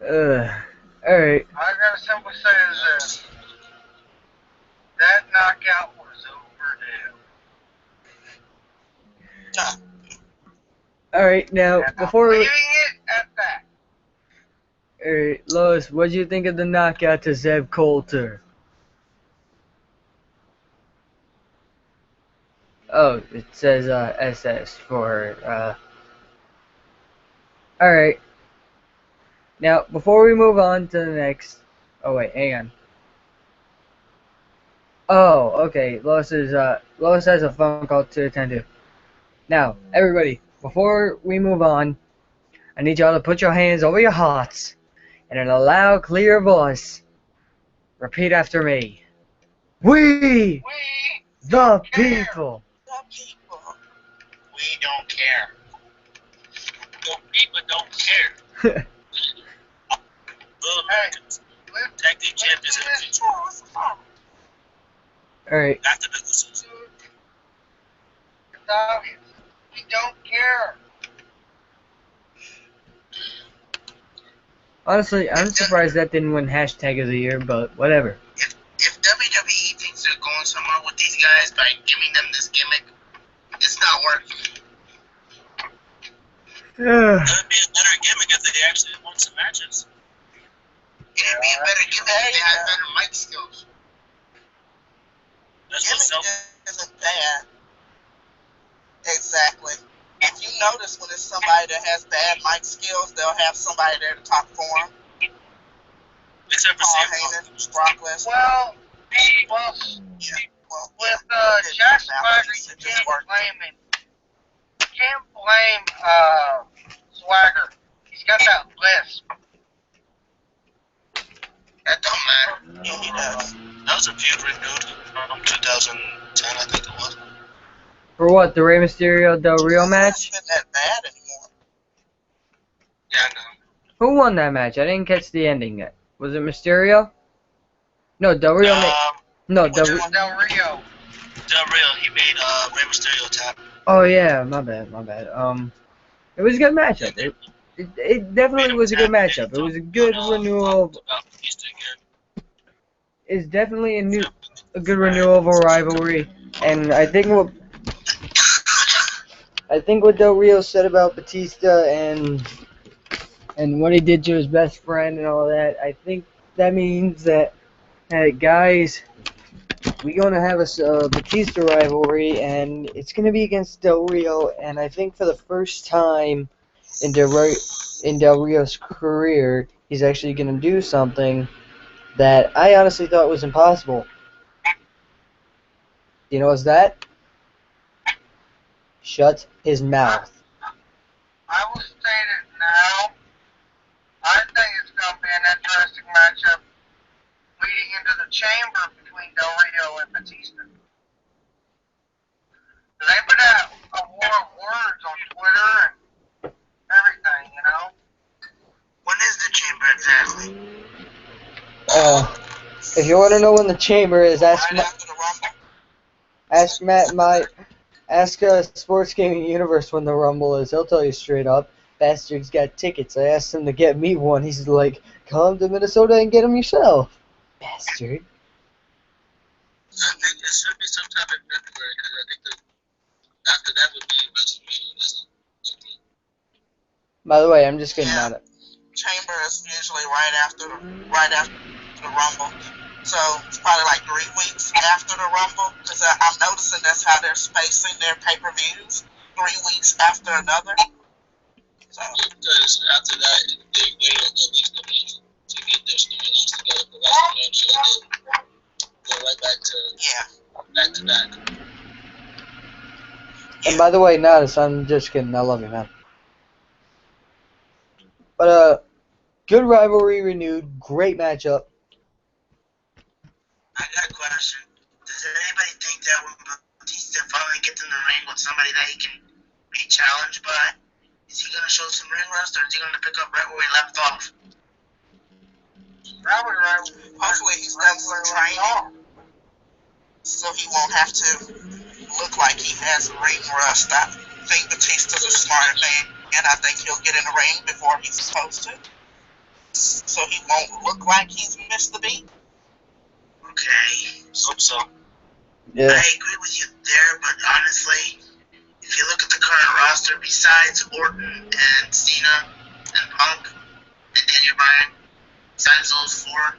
Alright. I gotta simply say is this. That knockout was overdue. Alright, now, And before... I'm leaving it at that. Alright, Lois, what do you think of the knockout to Zeb Coulter? Oh, it says SS for Alright. Now, before we move on to the next... Oh, wait, hang on. Oh, okay. Lois has a phone call to attend to. Now, everybody, before we move on, I need y'all to put your hands over your hearts and in a loud, clear voice, repeat after me. We, the people. The people. We don't care. The people don't care. Tag team champions in the future. Alright. Back to business. It's obvious. We don't care. Honestly, I'm surprised that didn't win hashtag of the year, but whatever. If WWE thinks they're going somewhere with these guys by giving them this gimmick, it's not working. It would be a better gimmick if they actually won some matches. It'd be a better gimmick if they had better mic skills. That's what isn't bad. Exactly. If you notice when it's somebody that has bad mic skills, they'll have somebody there to talk for them. Except for Paul Sam Punk. Heyman, Brock Lesnar. Well, Yeah. Well, with yeah, Jack now Swagger, it's you just can't working. blame him. You can't blame Swagger. He's got that lisp. That don't matter. Yeah, he does. That was a feud renewed from 2010, I think it was. For what? The Rey Mysterio Del Rio match? It's not that bad anymore. Yeah, I know. Who won that match? I didn't catch the ending yet. Was it Mysterio? No, Del Rio made. No, Del Rio. Del Rio. Del Rio, he made Rey Mysterio tap. Oh yeah, my bad. It was a good matchup. It definitely was a good matchup. It was a good renewal. It's definitely a good renewal of a rivalry, and I think what Del Rio said about Batista and what he did to his best friend and all that, I think that means that, hey guys, we're gonna have a Batista rivalry, and it's gonna be against Del Rio, and I think for the first time in Del Rio's career, he's actually gonna do something that I honestly thought was impossible. You know what's that? Shut his mouth. I will state it now. I think it's going to be an interesting matchup leading into the chamber between Del Rio and Batista. They've been at a war of words on Twitter and everything, you know? When is the chamber exactly? If you want to know when the chamber is, ask Right after the Rumble. ask Sports Gaming Universe when the Rumble is. He'll tell you straight up. Bastard's got tickets. I asked him to get me one. He's like, come to Minnesota and get them yourself. Bastard. I think it should be sometime in February, because I think after that would be WrestleMania. By the way, I'm just getting Yeah. at it. Chamber is usually right after the Rumble. So it's probably like 3 weeks after the Rumble, because I'm noticing that's how they're spacing their pay-per-views. 3 weeks after another. So Because after that, they wait at least a month to get their storylines together for WrestleMania, and then go right back to back. And by the way, Natus, I'm just kidding. I love you, man. But, good rivalry renewed. Great matchup. I got a question. Does anybody think that when Batista finally gets in the ring with somebody that he can be challenged by, is he going to show some ring rust, or is he going to pick up right where he left off? Probably right. hopefully he's done some training, so he won't have to look like he has ring rust. I think Batista's a smart man, and I think he'll get in the ring before he's supposed to, so he won't look like he's missed the beat. Okay. Hope so. Yeah. I agree with you there, but honestly, if you look at the current roster, besides Orton and Cena and Punk and Daniel Bryan, besides those four,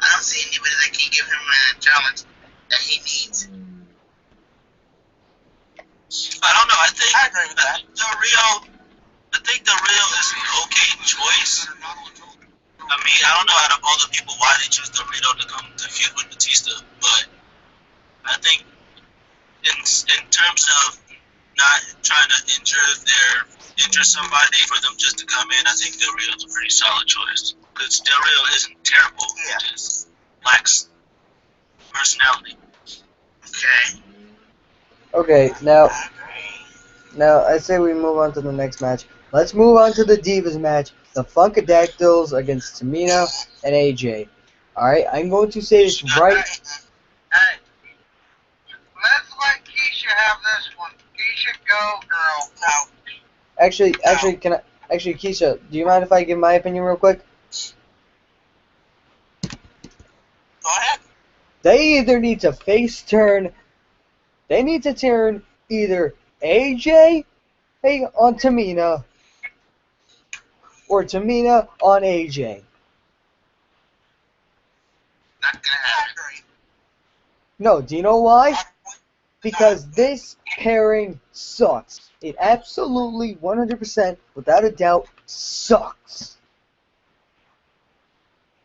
I don't see anybody that can give him a challenge that he needs. I don't know. I agree with that. think Del Rio is an okay choice. I mean, I don't know out of all the people why they choose Del Rio to come to feud with Batista, but I think in terms of not trying to injure somebody for them just to come in, I think Del Rio is a pretty solid choice. Because Del Rio isn't terrible, Yeah. he just lacks personality. Okay. Okay, now I say we move on to the next match. Let's move on to the Divas match. The Funkadactyls against Tamina and AJ. Alright, I'm going to say this right. Hey, let's let Keisha have this one. Keisha, go, girl. No. Actually, Keisha, do you mind if I give my opinion real quick? Go ahead. They either need to They need to turn either AJ on Tamina or Tamina on AJ. Not gonna happen. I agree. No, do you know why? because this pairing sucks. It absolutely, 100%, without a doubt, sucks.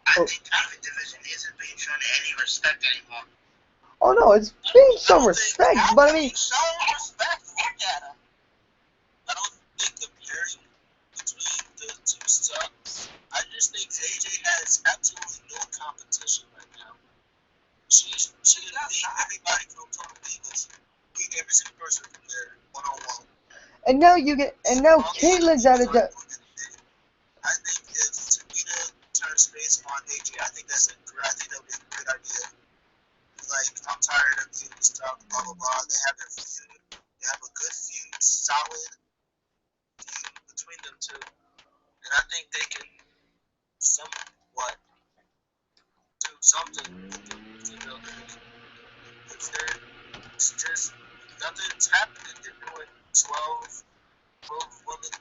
I think the division isn't being shown any respect anymore. Oh no, it's being some respect, but I mean, Show respect. Look at him. I don't think the pairing between the two sucks. I just think AJ has absolutely no competition right now. She beat everybody from Total Divas. Beat every single person from there, one-on-one. and now Caitlyn's out of the. I think if Tamina turns face on AJ, I think that would be a great idea. Like, I'm tired of viewing stuff, blah, blah, blah. They have their feud. They have a good feud, solid feud between them two. And I think they can somewhat do something with the female division. It's just nothing's happening. They're doing 12 women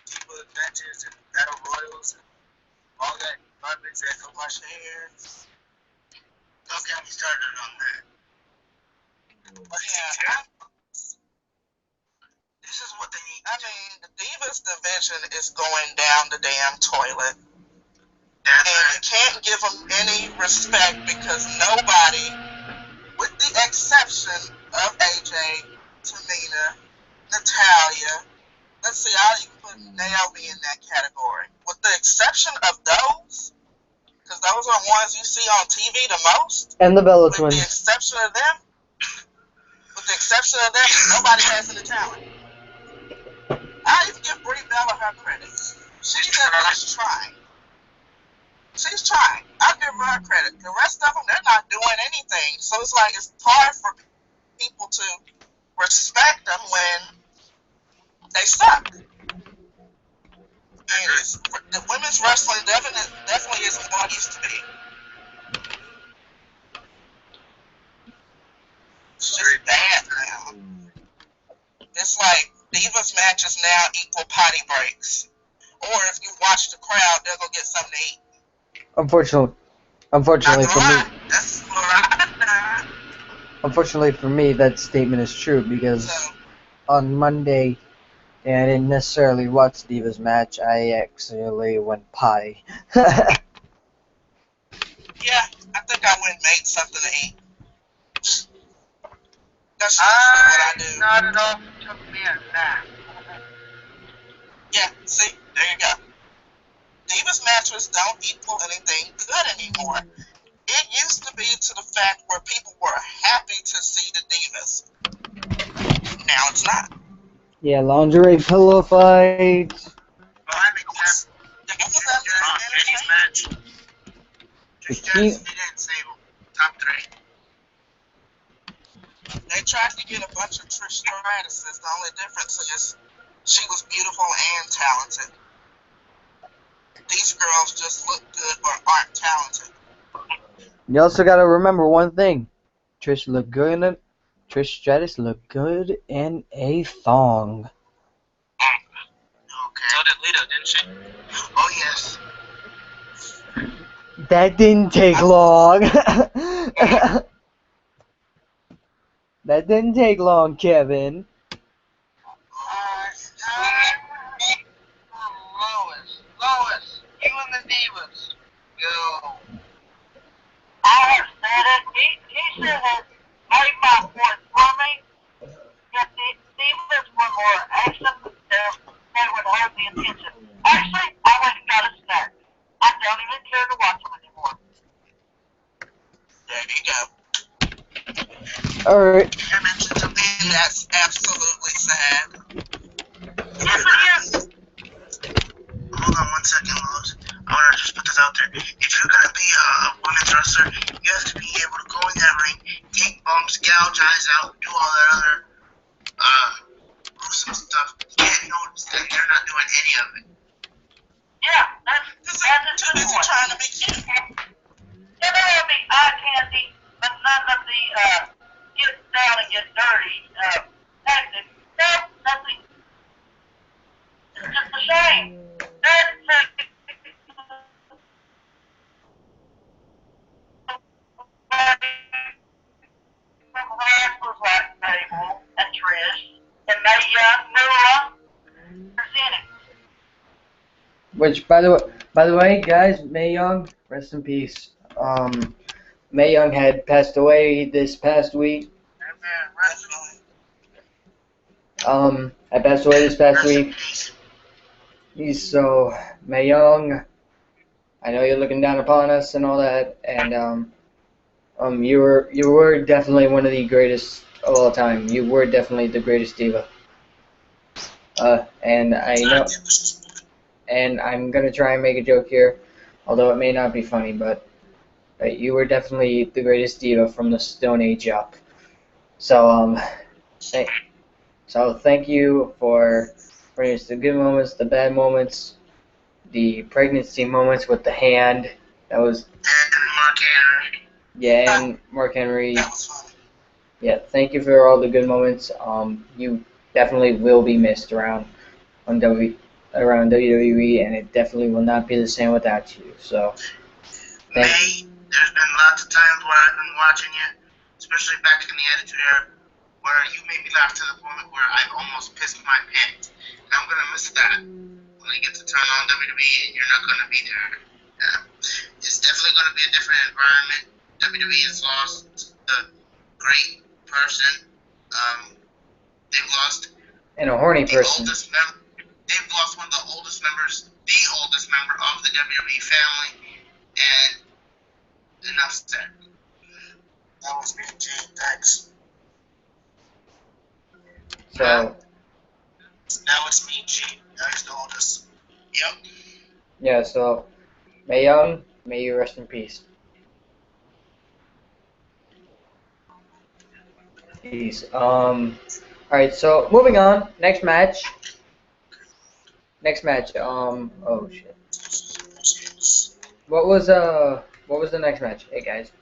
diva matches and battle royals and all that garbage that don't wash hands. Don't get me started on that. But Yeah. This is what they need. I mean, the Divas division is going down the damn toilet. That's And you can't give them any respect because nobody, with the exception of AJ, Tamina, Natalia, let's see, I'll even put Naomi in that category. With the exception of those, because those are the ones you see on TV the most, And the Bella with the Twins. exception of them, nobody has any talent. I even give Brie Bella her credit. She's at least trying. She's trying. I give her credit. The rest of them, they're not doing anything. So it's like it's hard for people to respect them when they suck. And the women's wrestling definitely isn't what it used to be. It's just bad now. It's like Divas matches now equal potty breaks. Or if you watch the crowd, they'll go get something to eat. Unfortunately for me, That's what I unfortunately for me, that statement is true because So, on Monday, and I didn't necessarily watch Diva's match. I actually went potty. yeah, I think I went and made something to eat. That's just what I do. nodded off and took me a nap. Yeah, see, there you go. Divas matches don't equal anything good anymore. It used to be to the fact where people were happy to see the Divas. Now it's not. Yeah, lingerie pillow fights. Prime example. That was Kenny's match. Trish Key- Stratus and Sable. Top 3. They tried to get a bunch of Trish Stratuses. The only difference is she was beautiful and talented. These girls just look good but aren't talented. You also gotta remember one thing. Trish Stratus looked good in a thong. Okay. So did Lita, didn't she? Oh, yes. That didn't take long. That didn't take long, Kevin. Lois, you and the Divas. Go. I have said it. He should have made my point for me. If the Divas were more action, they would hold the attention. Actually, I went and got a snack. I don't even care to watch them anymore. There you go. Alright. I mentioned to me that's absolutely sad. Yes, it is. Hold on 1 second, Lois. I want to just put this out there. If you're going to be a women's wrestler, you have to be able to go in that ring, take bumps, gouge eyes out, do all that other gruesome stuff. You can't notice that they're not doing any of it. Yeah, that's Too busy the trying to be cute. There may be eye candy, but none of the get down and get dirty tactics. No, nothing. It's just a shame. Wrestlers like Which, by the way, guys, Mae Young, rest in peace. Mae Young had passed away this past week. Amen. Rest Had passed away this past Rest in week. peace. So, Mae Young, I know you're looking down upon us and all that, and you were definitely one of the greatest of all time. You were definitely the greatest diva. And I know, and I'm gonna try and make a joke here, although it may not be funny, but you were definitely the greatest diva from the Stone Age up. So thank you for bringing us the good moments, the bad moments, the pregnancy moments with the hand. That was And Mark Henry. yeah, and Mark Henry. That was funny. Yeah, thank you for all the good moments. You definitely will be missed around WWE, and it definitely will not be the same without you. So, May, there's been lots of times where I've been watching you, especially back in the Attitude Era, where you made me laugh to the point where I've almost pissed my pants. And I'm gonna miss that when I get to turn on WWE and you're not gonna be there. It's definitely gonna be a different environment. WWE has lost a great person. They've lost and a horny the person. oldest member. They've lost one of the oldest members, the oldest member of the WWE family, and enough said. That was me, Gene. Thanks. So, Now it's me, Gene. That's the oldest. Yep. yeah. So, Mae Young, may you rest in peace. Peace. All right. So, moving on. Next match. Next match. Oh shit. What was the next match? Hey guys.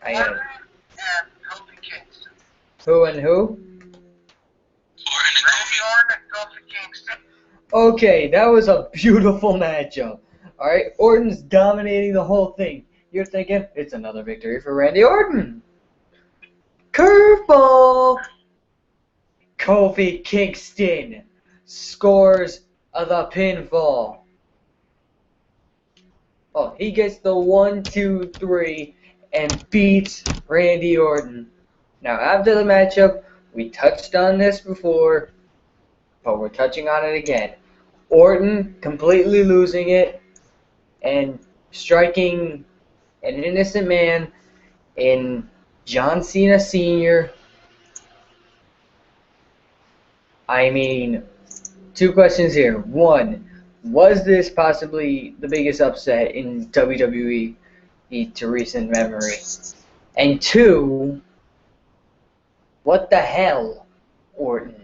Orton and Kofi Kingston. Who and who? Randy Orton and Kofi Kingston. Okay, that was a beautiful matchup. All right, Orton's dominating the whole thing. You're thinking it's another victory for Randy Orton. Curveball. Kofi Kingston scores the pinfall. Oh, he gets the 1, 2, 3 and beats Randy Orton. Now, after the matchup, we touched on this before, but we're touching on it again. Orton completely losing it and striking an innocent man in John Cena Sr. I mean, two questions here. One, was this possibly the biggest upset in WWE to recent memory? And two, what the hell, Orton?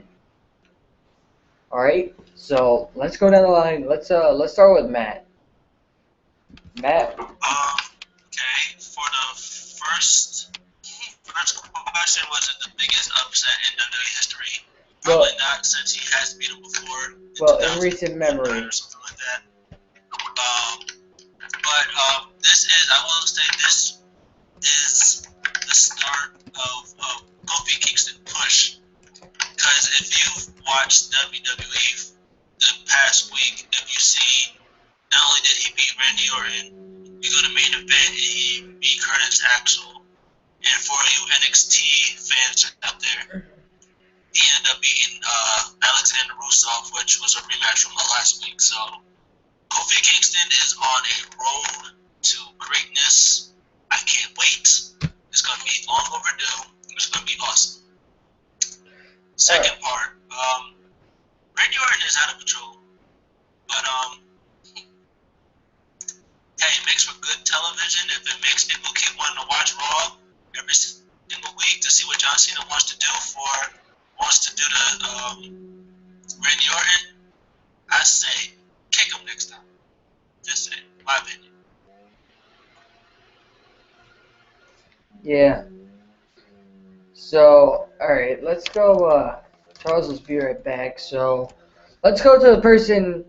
All right, so let's go down the line. Let's start with Matt. Matt. Okay. For the first question, was it the biggest upset in WWE history? Probably not, since he has beat him before. Well, in recent memory. Or something like that. But I will say, this is the start of Kofi Kingston push. Because if you've watched WWE the past week, if you see, not only did he beat Randy Orton, you go to main event and he beat Curtis Axel. And for you NXT fans out there, he ended up beating Alexander Rusev, which was a rematch from last week. So Kofi Kingston is on a road to greatness. I can't wait. It's going to be long overdue. It's going to be awesome. Second part, Randy Orton is out of control. But hey, it makes for good television. If it makes people keep wanting to watch Raw every single week to see what John Cena wants to do to Randy Orton, I say kick him next time. Just saying, my opinion. Yeah. So, alright, let's go, Charles will be right back. So, let's go to the person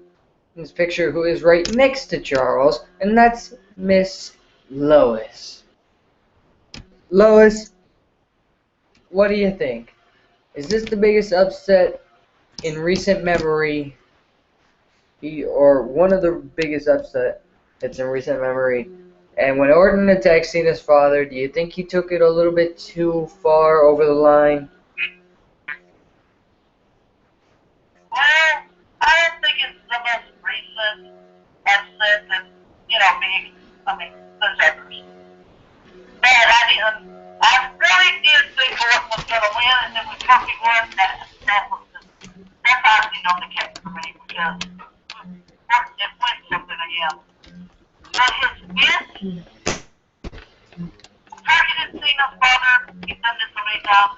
in this picture who is right next to Charles, and that's Miss Lois. Lois, what do you think? Is this the biggest upset in recent memory or one of the biggest upsets in recent memory. And when Orton attacked Cena's father, do you think he took it a little bit too far over the line? Well, I don't think it's the most recent upset that, big, there's others. But I really did think Orton was going to win, and then when Kofi won, that's icing on the cake for me, because it went something to him. But his fist targeted Cena's father. He's done this so many times.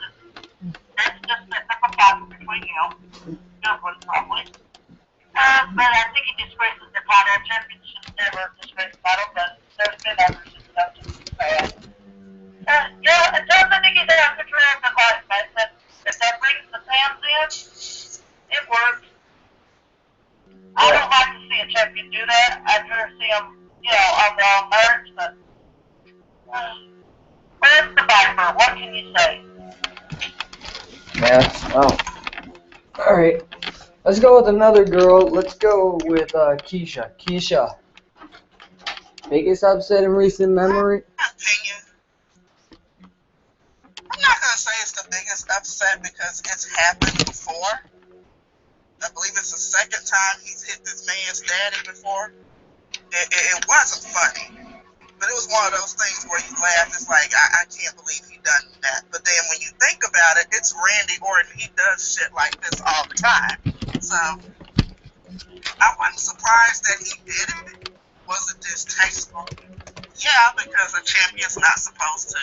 That's just setting up a fight between him. Good one, probably. But I think he disgraces the title. Championships never disgrace the title, but there's been others that have done it. Yeah, it does. I think he's a good career in the fight, but if that brings the fans in, it works. I don't like to see a champion do that. I'd rather see him, on their own merch, but where's the Viper? What can you say? Yeah. Oh. All right. Let's go with another girl. Let's go with Keisha. Keisha. Biggest upset in recent memory? My opinion, I'm not going to say it's the biggest upset because it's happened before. I believe it's the second time he's hit this man's daddy before. It wasn't funny, but it was one of those things where you laugh. It's like, I can't believe he done that. But then when you think about it, it's Randy Orton. He does shit like this all the time. So I wasn't surprised that he did it. Was it distasteful? Yeah, because a champion's not supposed to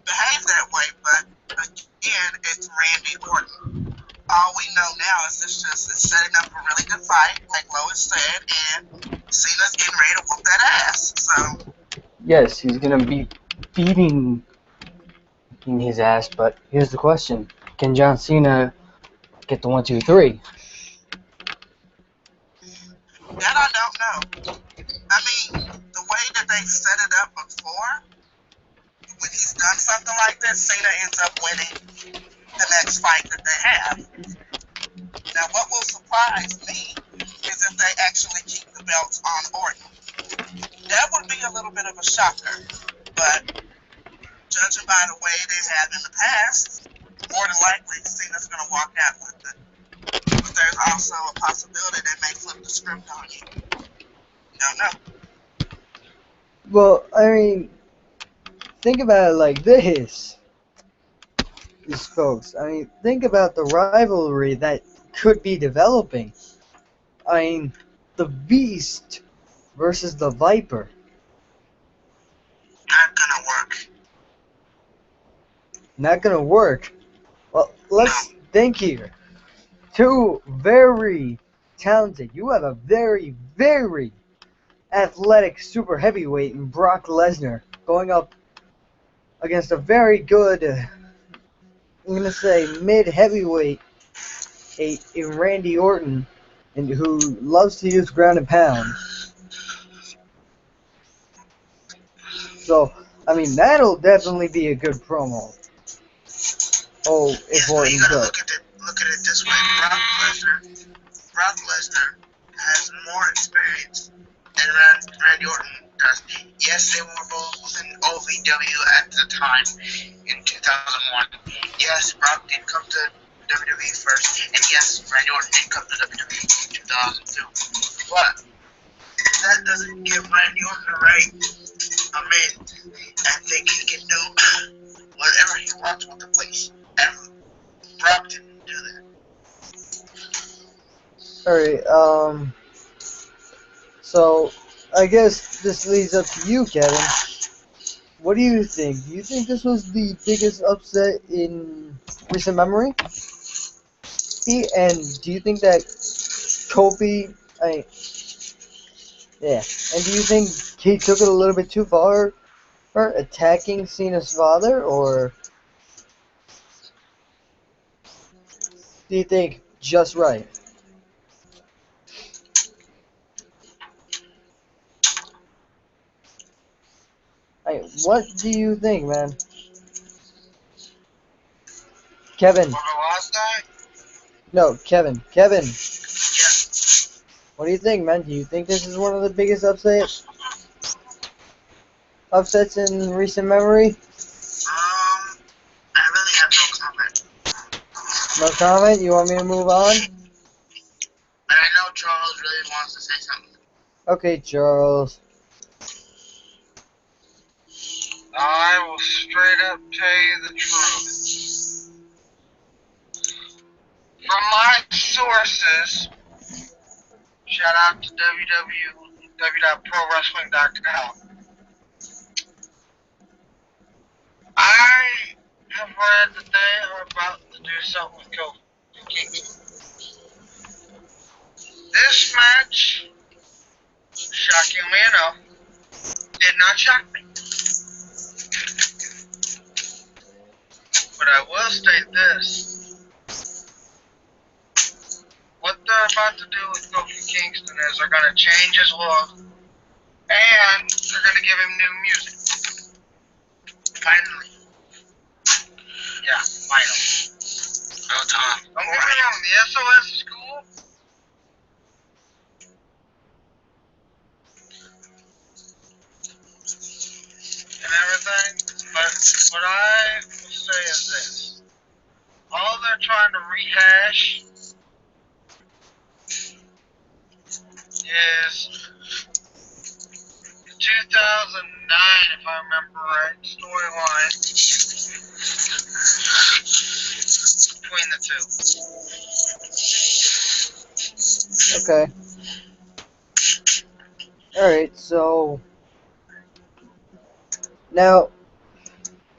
behave that way. But again, it's Randy Orton. All we know now is it's setting up a really good fight, like Lois said, and Cena's getting ready to whoop that ass. So Yes, he's gonna be beating his ass. But here's the question: can John Cena get the 1, 2, 3? that I don't know. I mean, the way that they set it up before, when he's done something like this, Cena ends up winning the next fight that they have. Now, what will surprise me is if they actually keep the belts on Orton. That would be a little bit of a shocker, but judging by the way they have in the past, more than likely Cena's going to walk out with it. But there's also a possibility they may flip the script on you. Don't know. Well, I mean, think about it like this, folks. I mean, think about the rivalry that could be developing. I mean, the Beast versus the Viper. Not gonna work. Not gonna work. Well, let's think here. Two very talented. You have a very, very athletic super heavyweight in Brock Lesnar going up against a very good, I'm going to say mid heavyweight in Randy Orton, and who loves to use ground and pound. So, I mean, that'll definitely be a good promo. Oh, if Orton does. Look at it this way. Brock Lesnar has more experience than Randy Orton does. Yes, they were both in OVW at the time in 2001. Yes, Brock did come to WWE first, and yes, Randy Orton did come to WWE in 2002. But that doesn't give Randy Orton the right. I think he can do whatever he wants with the place. And Brock didn't do that. Alright, so I guess this leads up to you, Kevin. What do you think? Do you think this was the biggest upset in recent memory? And do you think that Kofi, and do you think he took it a little bit too far for attacking Cena's father, or do you think just right? What do you think, man? Kevin. For the last guy? No, Kevin. Kevin. Yeah. What do you think, man? Do you think this is one of the biggest upsets in recent memory? I really have no comment. No comment? You want me to move on? But I know Charles really wants to say something. Okay, Charles. I will straight up tell you the truth. From my sources, shout out to www.prowrestling.com. I have read that they are about to do something with Kofi Kingston. This match, shockingly enough, did not shock me. But I will state this. What they're about to do with Kofi Kingston is they're going to change his look and they're going to give him new music. Finally. Yeah, finally. No time. Don't get me wrong, the SOS is cool. And everything. But what I will say is this. All they're trying to rehash is the 2009, if I remember right, storyline between the two. Okay. Alright, so... Now,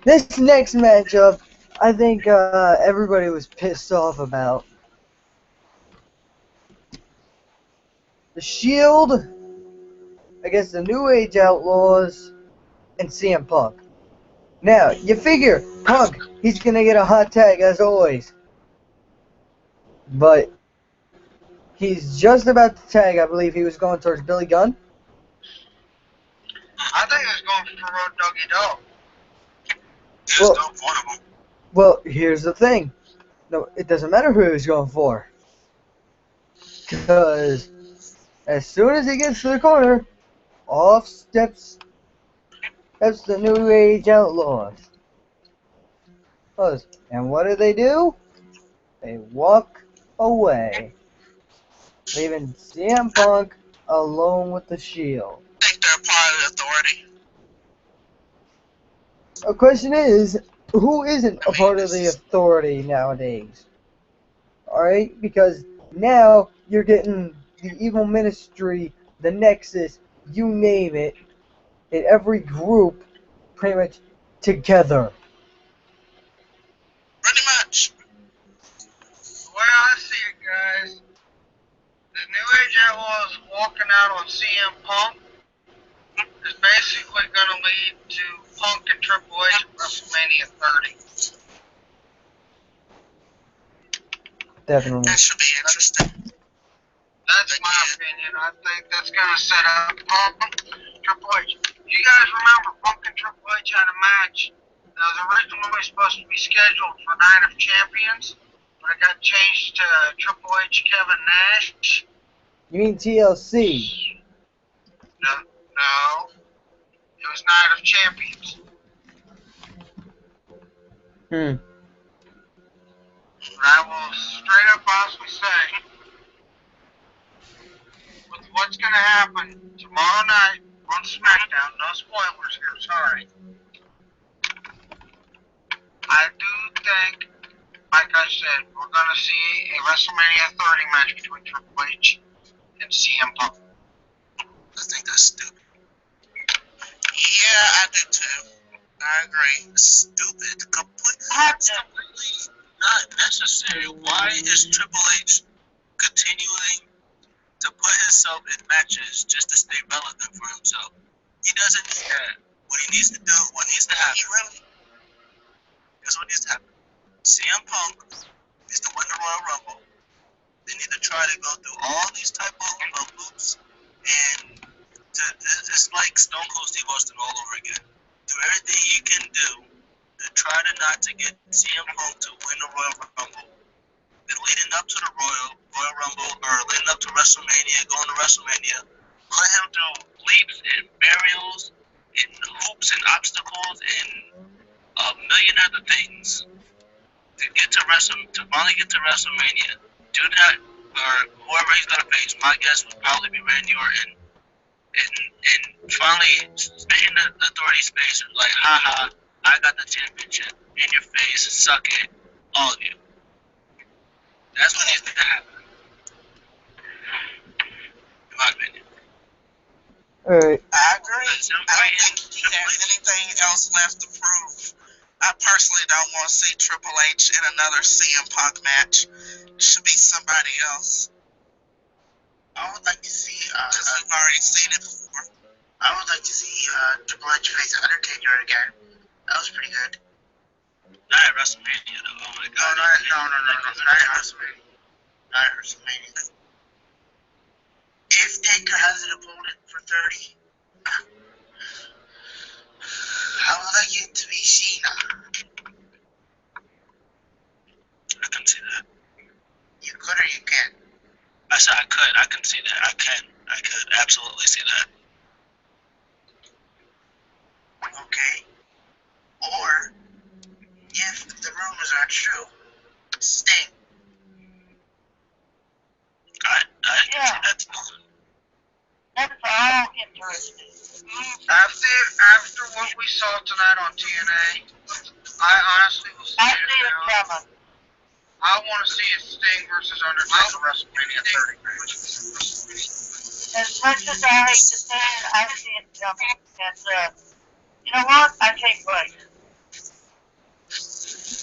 this next matchup, I think everybody was pissed off about. The Shield against the New Age Outlaws and CM Punk. Now, you figure, Punk, he's going to get a hot tag as always. But he's just about to tag, I believe he was going towards Billy Gunn. I think it's going for Road Doggy Dog. Well, here's the thing. No, it doesn't matter who he's going for. Because as soon as he gets to the corner, off steps the New Age Outlaws. And what do? They walk away, leaving CM Punk alone with the Shield. I think they're part of the authority. The question is, who isn't a part of the authority nowadays? Alright? Because now you're getting the Evil Ministry, the Nexus, you name it, in every group pretty much together. Pretty much. The way I see it, guys, the New Age Outlaws walking out on CM Punk is basically going to lead to Punk and Triple H at WrestleMania 30. Definitely. That should be interesting. That's my opinion. I think that's going to set up Punk, Triple H. You guys remember Punk and Triple H had a match that was originally supposed to be scheduled for Night of Champions, but it got changed to Triple H Kevin Nash. You mean TLC? No. It was Night of Champions. But I will straight up honestly say, with what's going to happen tomorrow night on SmackDown, no spoilers here, sorry. I do think, like I said, we're going to see a WrestleMania 30 match between Triple H and CM Punk. I think that's stupid. Yeah, I do too. I agree. It's stupid. Completely not necessary. Why is Triple H continuing to put himself in matches just to stay relevant for himself? He doesn't need that. What he needs to do, what needs to happen, here's what needs to happen. CM Punk needs to win the Royal Rumble. They need to try to go through all these type of loops, and it's like Stone Cold Steve Austin all over again. Do everything he can do to try to not to get CM Punk to win the Royal Rumble. leading up to the Royal Rumble, or leading up to WrestleMania, going to WrestleMania, put him through leaps and burials, and hoops and obstacles, and a million other things to get to finally get to WrestleMania. Do that, or whoever he's gonna face. My guess would probably be Randy Orton, and finally spit in the authority's face and like, haha, I got the championship in your face, suck it, all of you. That's what needs to happen, in my opinion. Alright. I agree. I don't think he has anything else left to prove. I personally don't want to see Triple H in another CM Punk match. It should be somebody else. I would like to see, Because we've already seen it before. I would like to see Triple H face Undertaker again. That was pretty good. Not at WrestleMania though. Oh my No, god. not at WrestleMania. Not at WrestleMania. If Taker has an opponent for 30, I would like it to be Cena. I can see that. You could or you can't. I said I could. I can see that. I could absolutely see that. Okay. Or, if the rumors are true, Sting. Yeah. That's That's all interesting. After what we saw tonight on TNA, I honestly will say I it see it now. coming. I want to see a Sting versus Undertaker WrestleMania 30. As much as I hate to say it, I see it coming. And, you know what? I can't wait.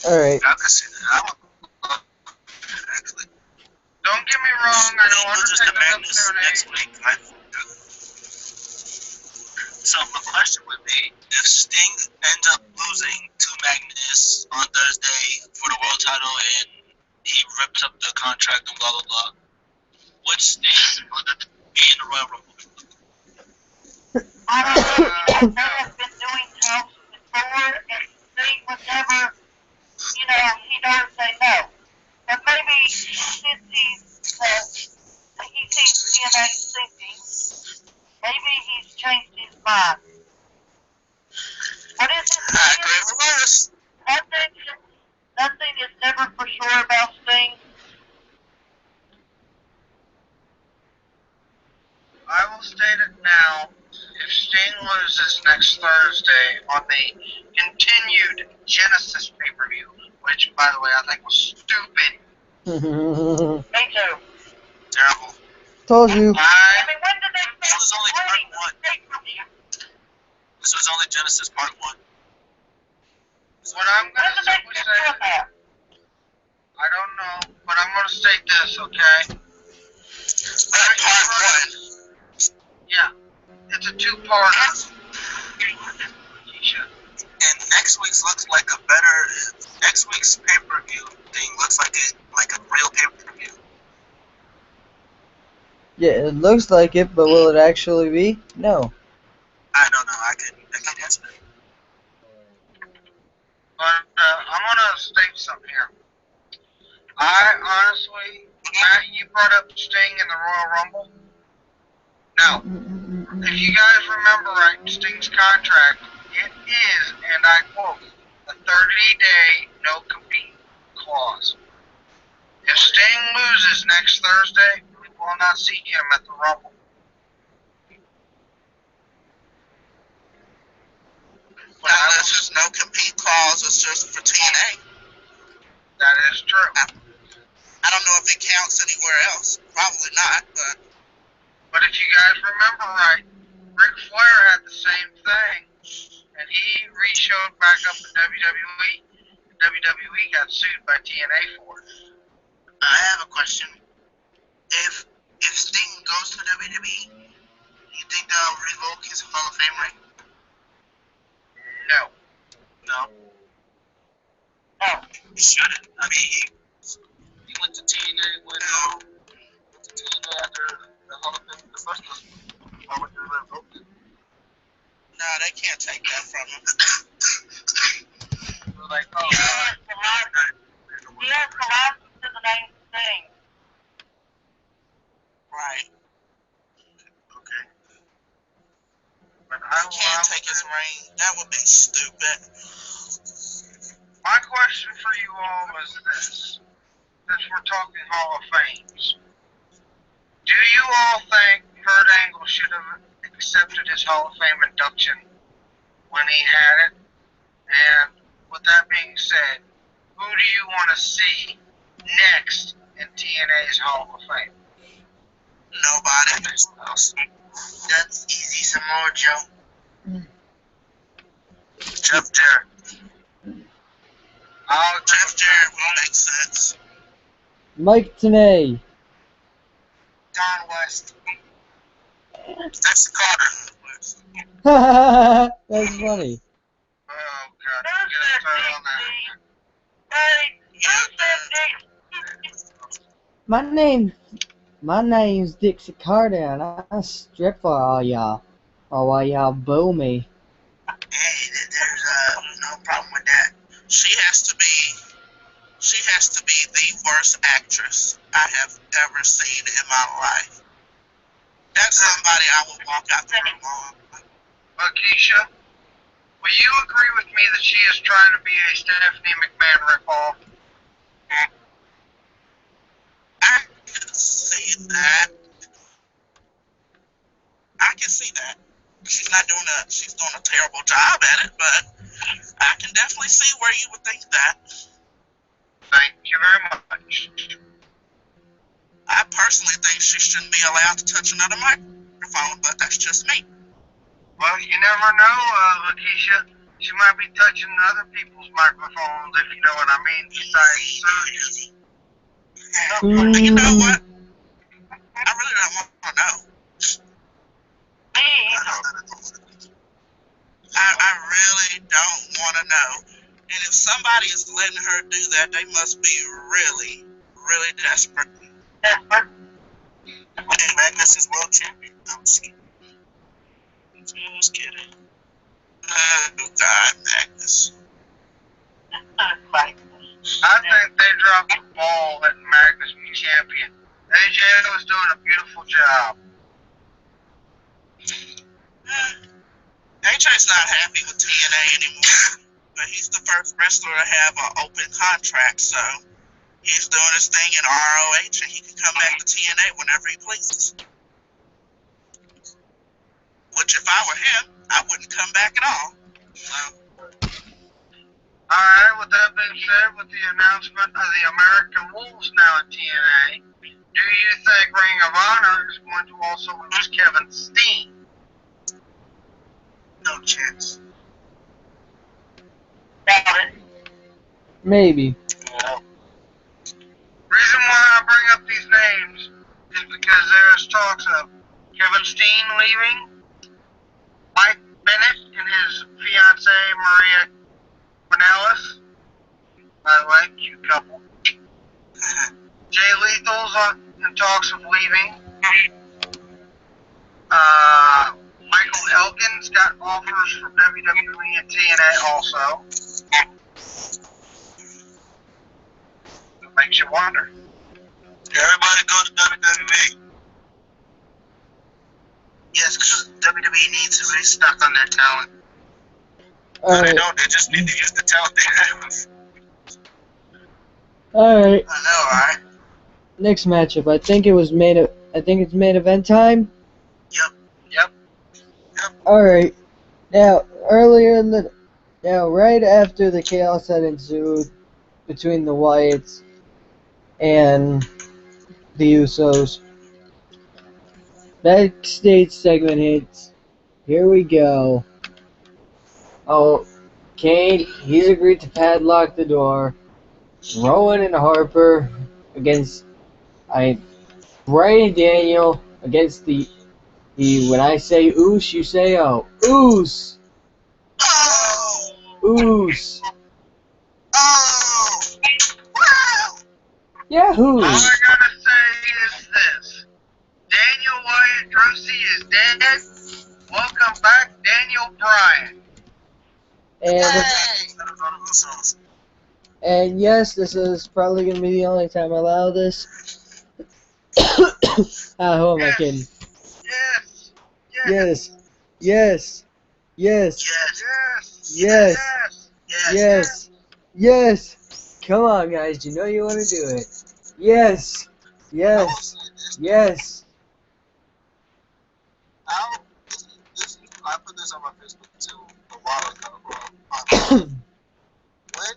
Alright. I can see that. Actually. Don't get me wrong, I know Loses to Undertaker's up Magnus to an next 8. week. So my question would be, if Sting ends up losing to Magnus on Thursday for the world title and he rips up the contract and blah blah blah, would Sting be in the Royal Rumble? I don't know. They have been doing talks before, and Steve would never, you know, he'd always say no. But maybe since he sees TNA thinking, maybe he's changed his mind. What is it? I agree with Lewis. Nothing is never for sure about Sting. I will state it now. If Sting loses next Thursday on the continued Genesis pay-per-view, which, by the way, I think was stupid. Me too. Terrible. Told you. I mean, when did they This was only part one. pay-per-view? This was only Genesis Part 1. What I'm When going to did they simply quit say, doing that? I don't know, but I'm going to state this, okay? Part 1. Yeah, it's a two-parter. And next week's looks like a better. Next week's pay-per-view thing looks like a real pay-per-view. Yeah, it looks like it, but will it actually be? No. I don't know. I can answer that. But I'm going to state something here. I honestly, Matt, you brought up Sting in the Royal Rumble. Now, if you guys remember right, Sting's contract, it is, and I quote, a 30-day no-compete clause. If Sting loses next Thursday, we will not see him at the Rumble. Unless there's no compete clause, it's just for TNA. That is true. I don't know if it counts anywhere else. Probably not, but But if you guys remember right, Ric Flair had the same thing, and he re-showed back up in WWE. WWE got sued by TNA for it. I have a question. If Sting goes to WWE, you think they'll revoke his Hall of Fame ring? No. No. No. He shouldn't. I mean, he went to TNA with TNA after the Hall of Fame, the first one. Why would you revoke it? no, they can't take that from him. They're like, oh, He has the license to the name But He can't take his reign. That would be stupid. my question for you all is this. Since we're talking Hall of Fames, do you all think Kurt Angle should have accepted his Hall of Fame induction when he had it? And with that being said, who do you want to see next in TNA's Hall of Fame? Nobody. That's easy, Samoa Joe. Jeff Jarrett. Jeff Jarrett will make sense. Mike Tenay. Don West. That's Carter. That's funny. Oh, God. Get a start on that. Hey, who said Dick? My name's Dixie Carter, and I strip for all y'all. Or while y'all boo me. Hey, there's no problem with that. She has to be the worst actress I have ever seen in my life. That's somebody I would walk out the room on. Keisha, will you agree with me that she is trying to be a Stephanie McMahon ripoff? I can see that. I can see that. She's doing a terrible job at it, but I can definitely see where you would think that. Thank you very much. I personally think she shouldn't be allowed to touch another microphone, but that's just me. Well, you never know, Lakeisha. She might be touching other people's microphones, if you know what I mean, besides surgery. But you know what? I really don't want to know. I really don't want to know. And if somebody is letting her do that, they must be really, really desperate. And Magnus is world champion. I'm just kidding. I'm just kidding. Oh, God, Magnus. Right. I think they dropped the ball letting Magnus be champion. AJ was doing a beautiful job. AJ's not happy with TNA anymore, but he's the first wrestler to have an open contract, so he's doing his thing in ROH, and he can come back to TNA whenever he pleases. Which, if I were him, I wouldn't come back at all. So, Alright, with that being said, with the announcement of the American Wolves now in TNA, do you think Ring of Honor is going to also lose Kevin Steen? no chance. Doubt it. Maybe. Reason why I bring up these names is because there's talks of Kevin Steen leaving, Mike Bennett and his fiancée Maria Cornelis. By the way, cute couple. Jay Lethal's in talks of leaving. Michael Elgin's got offers from WWE and TNA also. It makes you wonder. Everybody go to WWE. Yes, because WWE needs to restock on their talent. Alright. They don't, they just need to use the talent they have. Alright. I know, right? Next matchup. I think it's main event time. Yep. Alright. Now, right after the chaos had ensued between the Wyatts and the Usos, backstage segment hits. Here we go. Oh, Kane, he's agreed to padlock the door. Rowan and Harper against Brian Daniel against the when I say oos, you say oh. Oos! Oh! Oos! Oh! Wow! Yahoo! All I gotta say is this. Daniel Wyatt Drosy is dead. Welcome back, Daniel Bryan. And yes, this is probably going to be the only time I allow this. Who am I kidding? Yes. Yes. Yes. Yes. Yes. Yes. Yes. Yes. Yes. Come on, guys. You know you want to do it. Yes. I will Yes. say this. Yes. I put this on my Facebook too a while ago, bro. When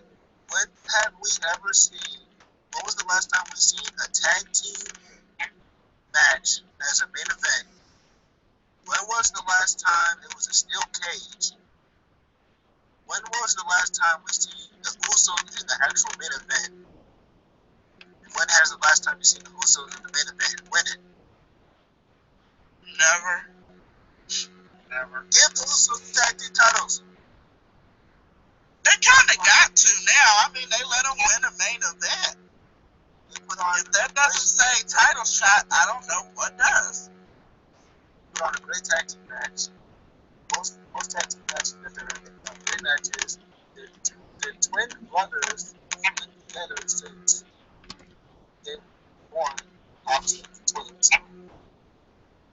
when have we ever seen? When was the last time we seen a tag team match as a main event? When was the last time it was a steel cage? When was the last time we seen the Usos in the actual main event? When has the last time you seen the Usos in the main event winning? Never. Give the Usos the tag team titles. They kind of got to now. I mean, they let them win a main event. They put on If that doesn't say title shot, I don't know what does. a great tag team match. Most tag team matches that they're great matches. They're twin brothers put together since they born opposite twins.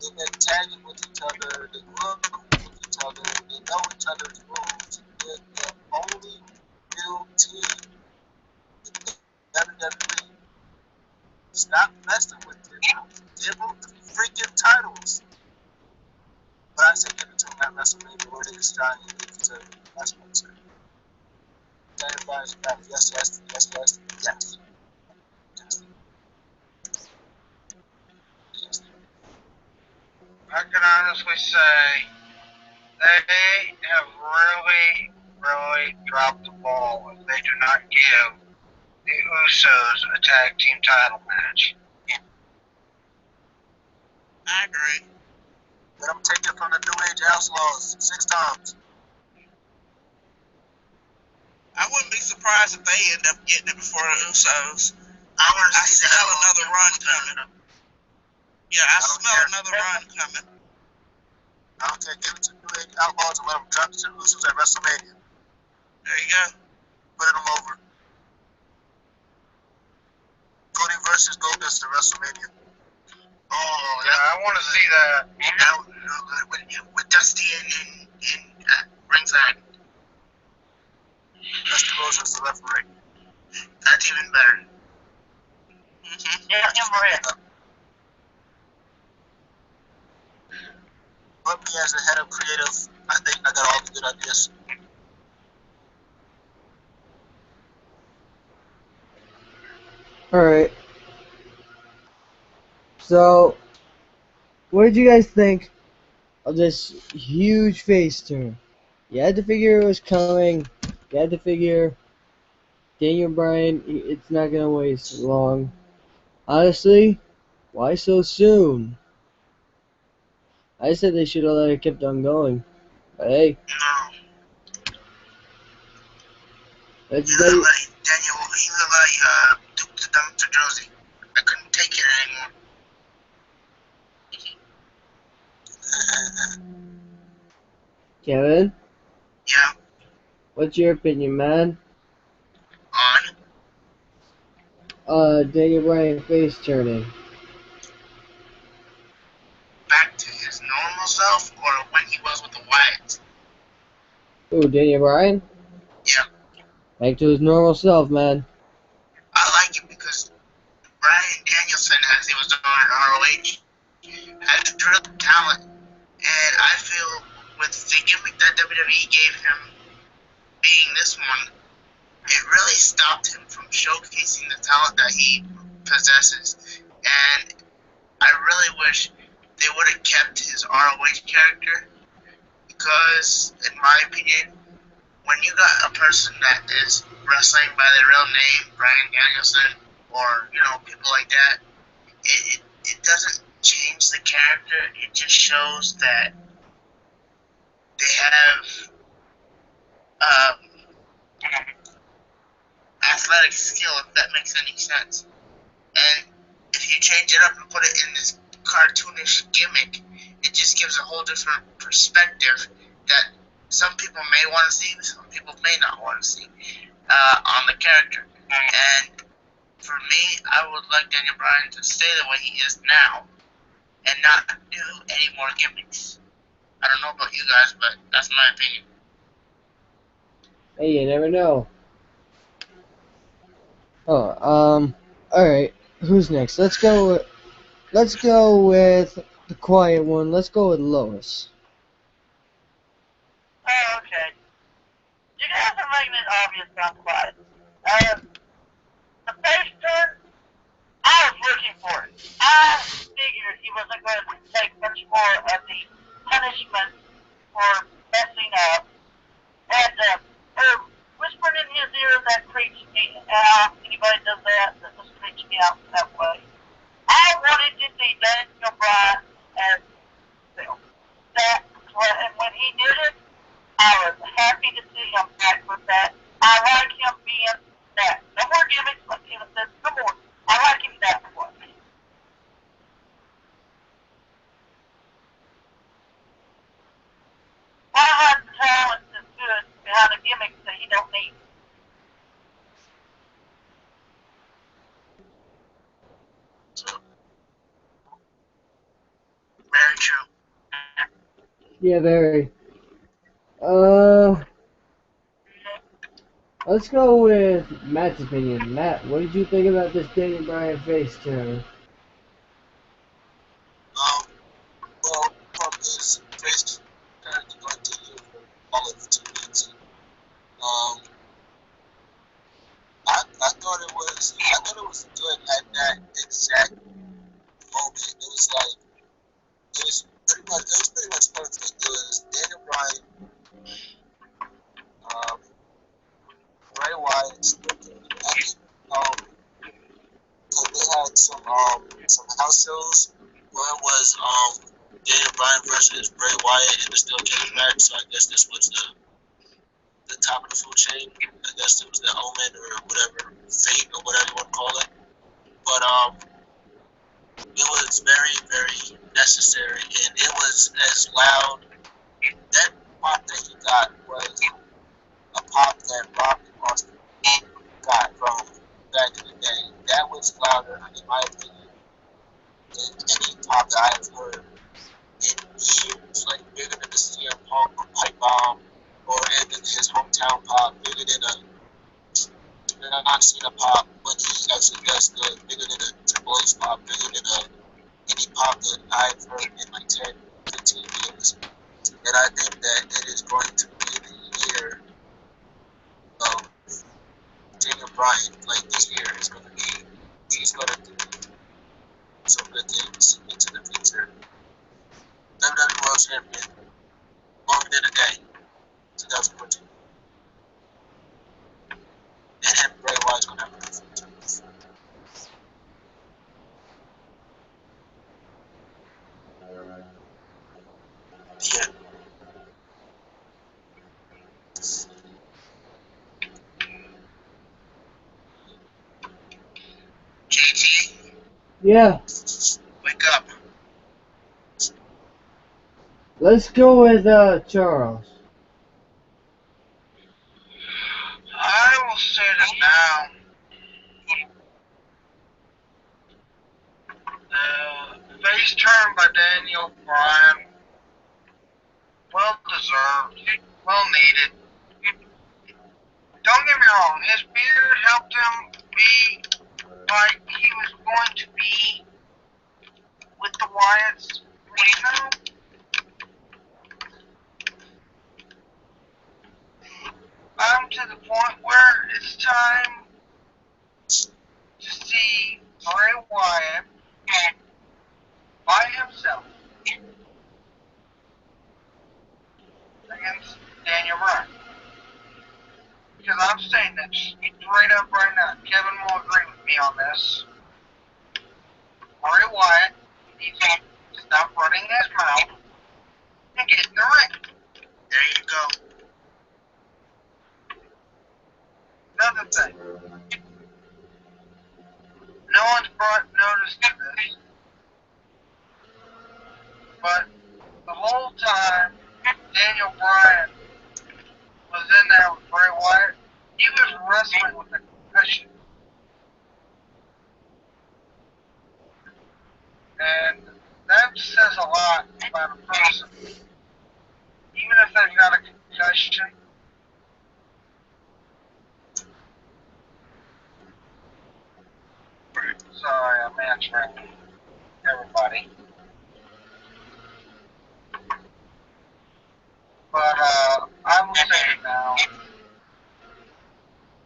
They've been tagging with each other. They grew up with each other. They know each other's moves. They're the only real team in WWE. Stop messing with them. Give them the freaking titles. But I say give it to them at WrestleMania where they just try and get it to them. That's what I'm saying. Everybody's back. Yes, yes, yes, yes, yes. Yes. Yes. I can honestly say they have really dropped the ball if they do not give the Usos a tag team title match. I agree. Let them take it from the New Age Outlaws 6 times. I wouldn't be surprised if they end up getting it before the Usos. I want to I see smell that. another run coming. Yeah, I don't smell care. another run coming. I don't care. Give it to the New Age Outlaws and let them drop it to the Usos at WrestleMania. There you go. Put them over. Cody versus Goldust at WrestleMania. Oh, Yeah, I want to see that. that would be real good with Dusty in ringside. Dusty Rhodes as the referee. That's even better. Mm-hmm. Yeah, him red. Put me as the head of creative. I think I got all the good ideas. Alright. So, what did you guys think of this huge face turn? You had to figure it was coming. You had to figure Daniel Bryan, it's not going to waste long. Honestly, why so soon? I said they should have let it kept on going. But hey, No. let's He let looked it. like Daniel. He looked like Duke the Dumpster Josie. I couldn't take it anymore. Kevin, Yeah. what's your opinion, man? On. Daniel Bryan face turning. Back to his normal self, or when he was with the Wyatts. Ooh, Daniel Bryan? Yeah. Back to his normal self, man. I like it because Bryan Danielson, as he was on ROH, has real talent, and I feel with the gimmick that WWE gave him, being this one, it really stopped him from showcasing the talent that he possesses. And I really wish they would have kept his ROH character because, in my opinion, when you got a person that is wrestling by their real name, Bryan Danielson, or people like that, it doesn't change the character. It just shows that they have athletic skill, if that makes any sense. And if you change it up and put it in this cartoonish gimmick, it just gives a whole different perspective that some people may want to see, some people may not want to see on the character. And for me, I would like Daniel Bryan to stay the way he is now and not do any more gimmicks. I don't know about you guys, but that's my opinion. Hey, you never know. Oh, all right. Who's next? Let's go. Let's go with the quiet one. Let's go with Lois. Oh, okay. You guys are making it obvious I'm quiet. The face turn, I was looking for it. I figured he wasn't going to take much more of the punishment for messing up. And whispering in his ear, that creeps me out. Anybody does that, that just creeps me out that way. I wanted to see Daniel Bryan as Bill. That, and when he did it, I was happy to see him back with that. I like him being that. No more gimmicks, like Kevin said. No more. I like him that way. I have the talent that's good behind the gimmicks that he don't need. Very true. Yeah, very. Let's go with Matt's opinion. Matt, what did you think about this Daniel Bryan face turn? Well, from his face turn to continue for all of 2 weeks. I thought it was good at that exact moment. It was pretty much perfect. It was Daniel Bryan, um, Bray Wyatt, I think, cause they had some house shows where it was Daniel Bryan versus Bray Wyatt in the Steel Cage match. So I guess this was the top of the food chain. I guess it was the Omen or whatever, Fate or whatever you want to call it. But it was very, very necessary, and it was as loud. That pop that he got was a pop that Rock and Austin got from back in the day. That was louder, in my opinion, than any pop that I've heard in years. Like bigger than the CM Punk pipe bomb, or even his hometown pop, bigger than a John Cena pop when he actually does good, bigger than a Triple H pop, bigger than any pop that I've heard in like 10, 15 years. And I think that it is going to be the year of Daniel Bryan. Like this year is going to be, he's going to do some good things into the future. WWE World Champion, longer than a day, 2014. And him, Bray Wyatt's going to have a good future. Yeah. JT, Yeah, wake up. let's go with Charles. I will say this now. The face turn by Daniel Bryan, well deserved, well needed. Don't get me wrong, his beard helped him be like he was going to be with the Wyatts. You know, I'm to the point where it's time to see Bray Wyatt by himself against Daniel Bryan. Because I'm saying that straight up right now. Kevin will agree with me on this. Bray Wyatt needs to stop running his mouth and get in the ring. There you go. Another thing. No one's brought notice to this. But the whole time Daniel Bryan was in there with Bray Wyatt, he was wrestling with a concussion. And that says a lot about a person. said he got a concussion. Sorry, I'm answering everybody. But I will say it now.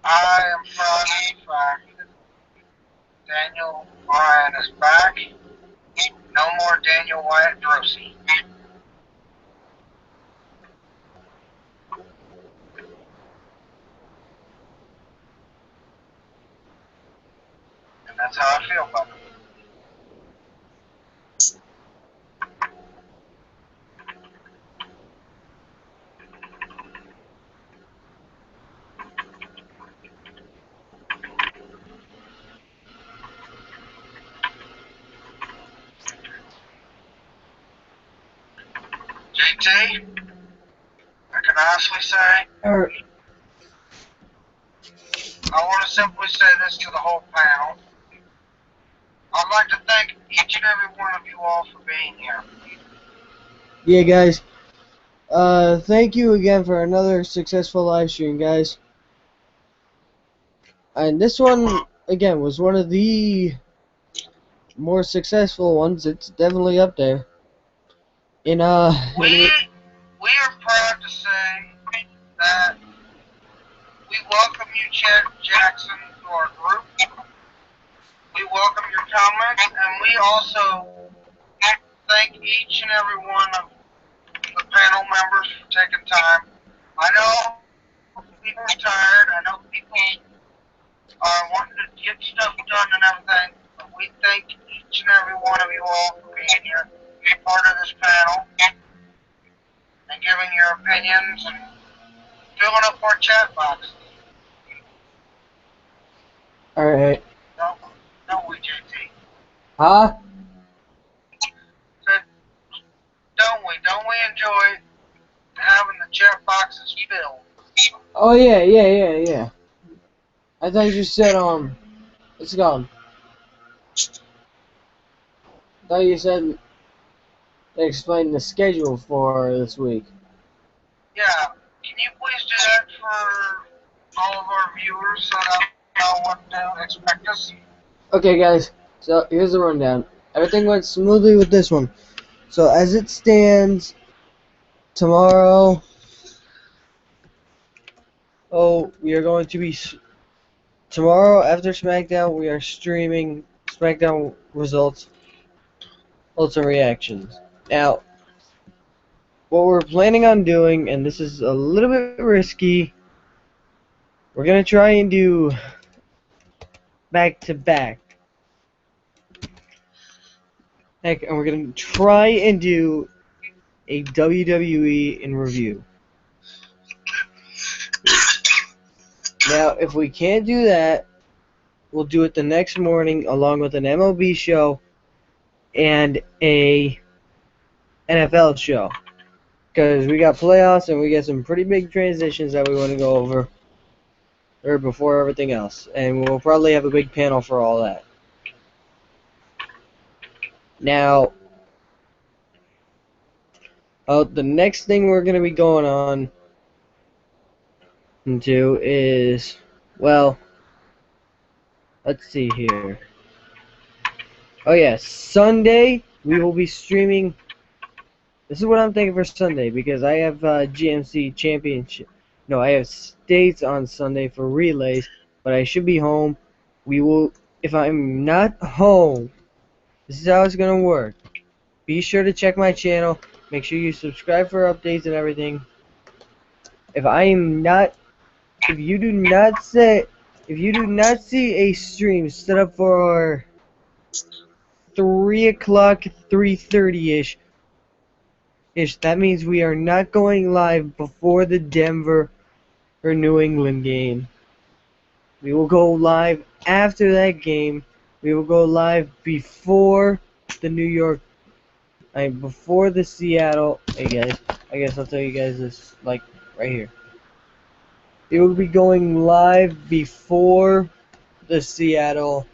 I am proud of the fact that Daniel Bryan is back. No more Daniel Wyatt Drosy. And that's how I feel about it. JT, I can honestly say, I want to simply say this to the whole panel. I'd like to thank each and every one of you all for being here. Yeah, guys. Thank you again for another successful live stream, guys. And this one, again, was one of the more successful ones. It's definitely up there. In We are proud to say that we welcome you, Chad Jackson, to our group. We welcome your comments, and we also thank each and every one of the panel members for taking time. I know people are tired. I know people are wanting to get stuff done and everything, but we thank each and every one of you all for being here, being part of this panel, and giving your opinions and filling up our chat box. Alright. Don't we, JT? Huh? Said, don't we enjoy having the chat boxes filled? Oh, yeah. I thought you just said, it's gone. I thought you said they explained the schedule for this week. Yeah. Can you please do that for all of our viewers so that they know what to expect us? Okay, guys. So, here's the rundown. Everything went smoothly with this one. So, as it stands, tomorrow, we are going to be... Tomorrow, after SmackDown, we are streaming SmackDown results, ultimate reactions. Now, what we're planning on doing, and this is a little bit risky, we're going to try and do back-to-back. Heck, and we're going to try and do a WWE in review. Now, if we can't do that, we'll do it the next morning along with an MLB show and a NFL show. Because we got playoffs and we got some pretty big transitions that we want to go over before everything else. And we'll probably have a big panel for all that. Now, the next thing we're going to be going on into is, well, let's see here. Oh yeah, Sunday we will be streaming. This is what I'm thinking for Sunday because I have GMC Championship. No, I have states on Sunday for relays, but I should be home. We will, if I'm not home, this is how it's gonna work. Be sure to check my channel. Make sure you subscribe for updates and everything. If you do not see a stream set up for 3 o'clock, 3:30 ish, that means we are not going live before the Denver or New England game. We will go live after that game. We will go live before the before the Seattle. Hey guys, I guess I'll tell you guys this, like, right here. It will be going live before the Seattle,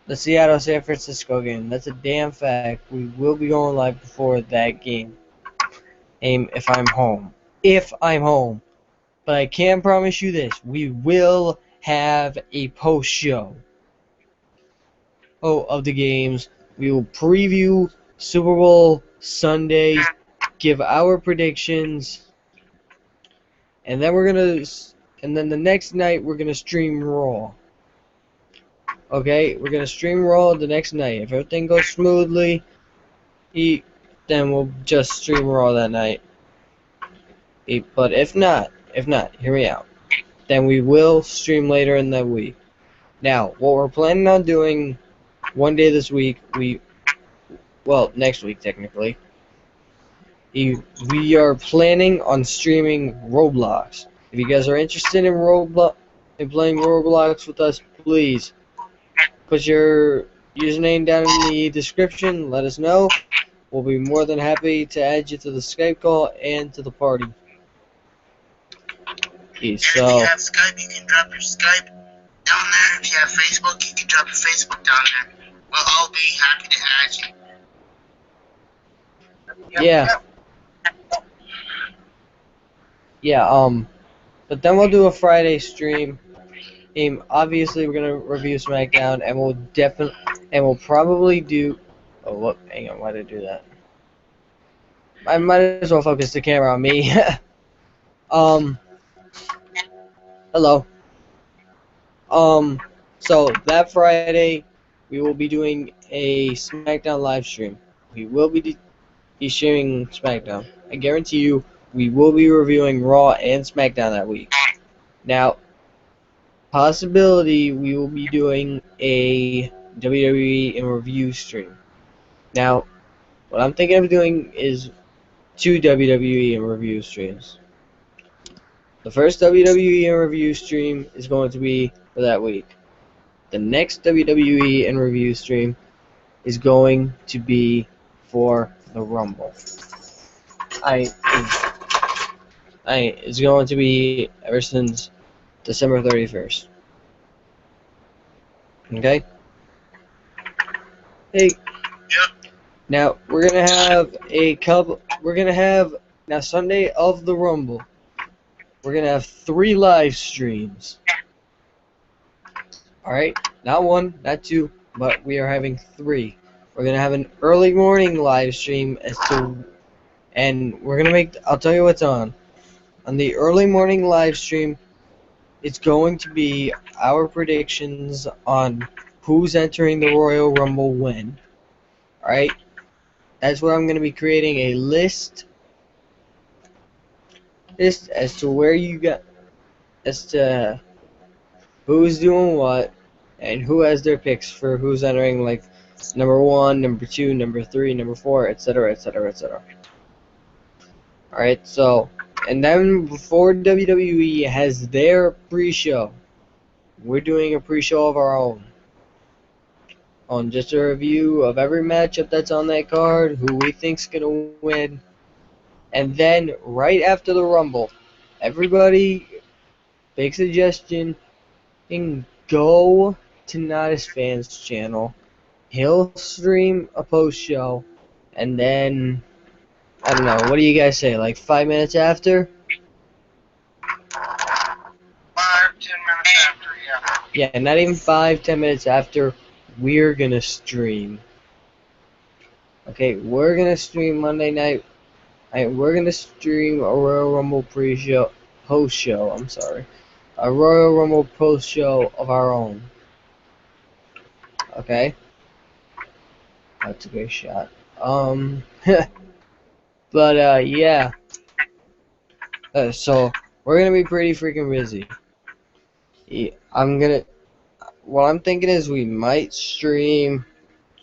the Seattle San Francisco game. That's a damn fact. We will be going live before that game. If I'm home. If I'm home. But I can promise you this. We will have a post show. Of the games. We will preview Super Bowl Sunday. Give our predictions. And then and then the next night we're gonna stream Raw. Okay, we're gonna stream Raw the next night. If everything goes smoothly, then we'll just stream Raw that night. But if not, hear me out. Then we will stream later in the week. Now, what we're planning on doing one day this week, next week technically, we are planning on streaming Roblox. If you guys are interested in playing Roblox with us, please put your username down in the description. Let us know. We'll be more than happy to add you to the Skype call and to the party. And if you have Skype, you can drop your Skype down there. If you have Facebook, you can drop your Facebook down there. We'll all be happy to add you. Yeah. Yeah, but then we'll do a Friday stream. Obviously we're gonna review SmackDown, and we'll probably do. Oh, look, hang on, why did I do that? I might as well focus the camera on me. Hello. So that Friday we will be doing a SmackDown live stream. We will be streaming SmackDown. I guarantee you, we will be reviewing Raw and SmackDown that week. Now, possibility we will be doing a WWE in review stream. Now, what I'm thinking of doing is 2 WWE in review streams. The first WWE in review stream is going to be for that week. The next WWE in review stream is going to be for the Rumble. It's going to be ever since December 31st. Okay? Hey. Yep. Now, now Sunday of the Rumble, we're going to have 3 live streams. Alright? Not 1, not 2, but we are having 3. We're going to have an early morning live stream and we're going to I'll tell you what's on. On the early morning live stream, it's going to be our predictions on who's entering the Royal Rumble when. Alright? That's where I'm going to be creating a list as to who's doing what and who has their picks for who's entering, like number 1, number 2, number 3, number 4, etc., etc., etc. Alright, so, and then before WWE has their pre-show, we're doing a pre-show of our own. On just a review of every matchup that's on that card, who we think's gonna win. And then, right after the Rumble, everybody, big suggestion, can go to Nodis Fans channel. He'll stream a post-show, and then, I don't know, what do you guys say, like 5 minutes after? 5-10 minutes after, yeah. Yeah, not even 5-10 minutes after, we're gonna stream. Okay, we're gonna stream Monday night. We're gonna stream a Royal Rumble post-show, I'm sorry. A Royal Rumble post-show of our own. Okay? That's a great shot. But, yeah. So, we're gonna be pretty freaking busy. What I'm thinking is we might stream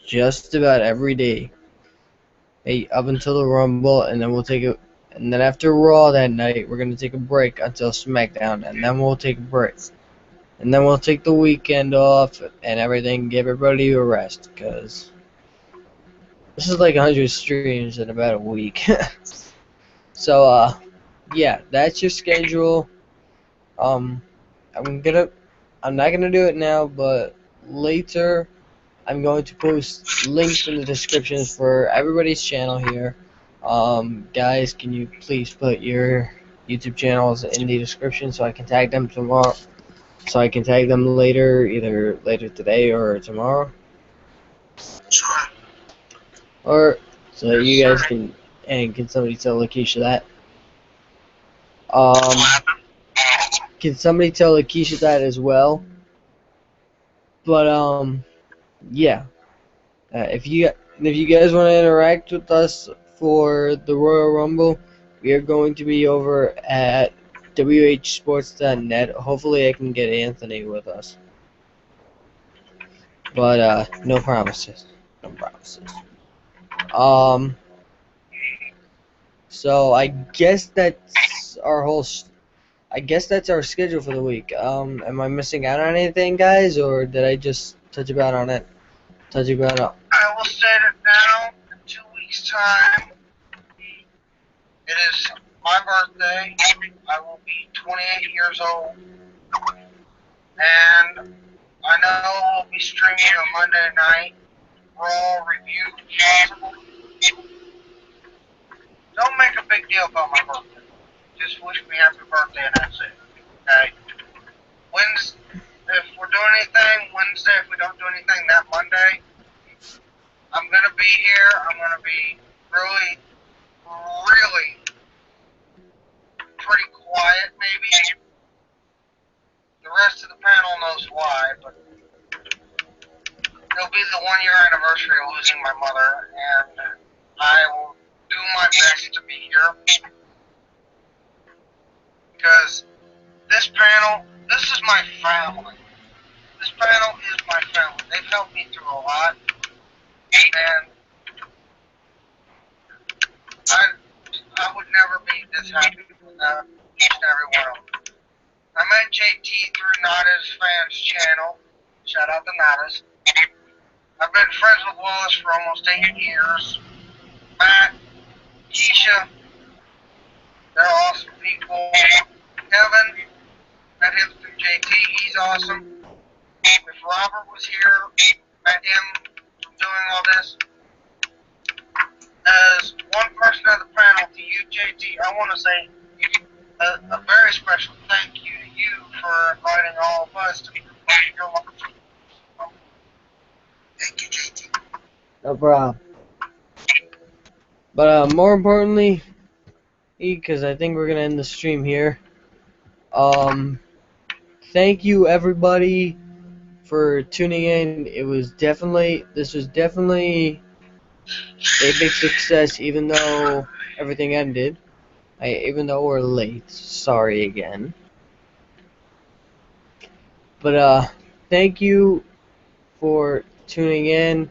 just about every day. Up until the Rumble, and then and then after Raw that night, we're gonna take a break until SmackDown, and then we'll take a break. And then we'll take the weekend off and everything, give everybody a rest, because this is like 100 streams in about a week. So, yeah, that's your schedule. I'm not gonna do it now, but later I'm going to post links in the descriptions for everybody's channel here. Guys, can you please put your YouTube channels in the description so I can tag them tomorrow? So I can tag them later, either later today or tomorrow, Sure. or so that you guys can. And can somebody tell Lakeisha that? Can somebody tell Lakeisha that as well? But yeah. If you guys want to interact with us for the Royal Rumble, we are going to be over at whsports.net. Hopefully, I can get Anthony with us. But no promises. No promises. So I guess that's our whole. I guess that's our schedule for the week. Am I missing out on anything, guys, or did I just touch about on it? Touch about it. I will state it now. In 2 weeks' time, it is my birthday. I will be 28 years old. And I know we'll be streaming on Monday night. Raw review. Don't make a big deal about my birthday. Just wish me happy birthday and that's it. Okay? Wednesday, if we're doing anything, Wednesday, if we don't do anything that Monday, I'm going to be here. I'm going to be really, really pretty quiet, maybe. The rest of the panel knows why, but it'll be the 1 year anniversary of losing my mother, and I will do my best to be here. Because this panel, this is my family. This panel is my family. They've helped me through a lot, and I would never be this happy without each and every one of them. I met JT through Nada's fans channel. Shout out to Nada's. I've been friends with Wallace for almost 8 years. Matt, Keisha, they're awesome people. Kevin, met him through JT, he's awesome. If Robert was here, met him doing all this. As one person of the panel to you, JT, I want to say a very special thank you to you for inviting all of us to be part of your life. Thank you, JT. No problem. But more importantly, because I think we're gonna end the stream here. Thank you everybody for tuning in. This was definitely a big success, even though everything ended. Even though we're late, sorry again. But thank you for tuning in.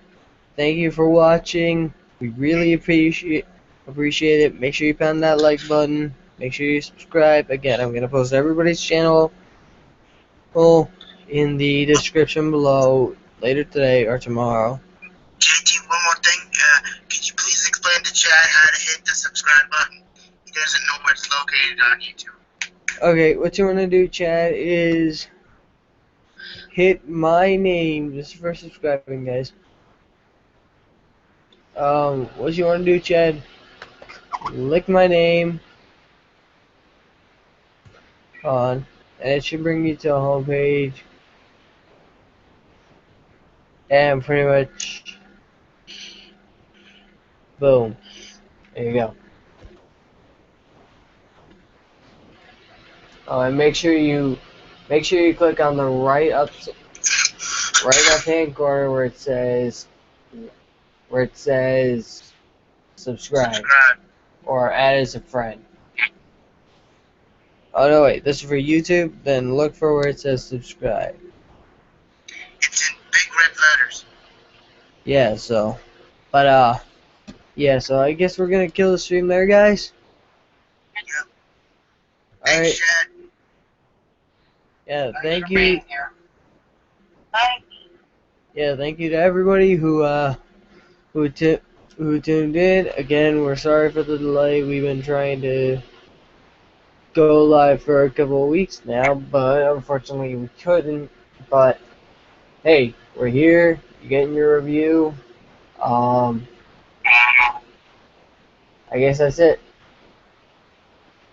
Thank you for watching. We really appreciate it. Make sure you pound that like button. Make sure you subscribe. Again, I'm gonna post everybody's channel in the description below later today or tomorrow. JT, one more thing. Could you please explain to Chad how to hit the subscribe button? He doesn't know where it's located on YouTube. Okay, what you want to do, Chad, is hit my name. This is for subscribing, guys. What you want to do, Chad? Lick my name. And it should bring you to a home page. And pretty much, boom. There you go. And make sure you click on the right left hand corner where it says subscribe or add as a friend. Oh no, wait, this is for YouTube. Then look for where it says subscribe. It's in big red letters. Yeah, so, yeah, so I guess we're gonna kill the stream there, guys. Yep. Alright. Thanks, Chad. Yeah, thank for you. being here. Thanks. Yeah, thank you to everybody who tuned in. Again, we're sorry for the delay. We've been trying to go live for a couple of weeks now, but unfortunately we couldn't. But hey, we're here. getting your review. I guess that's it.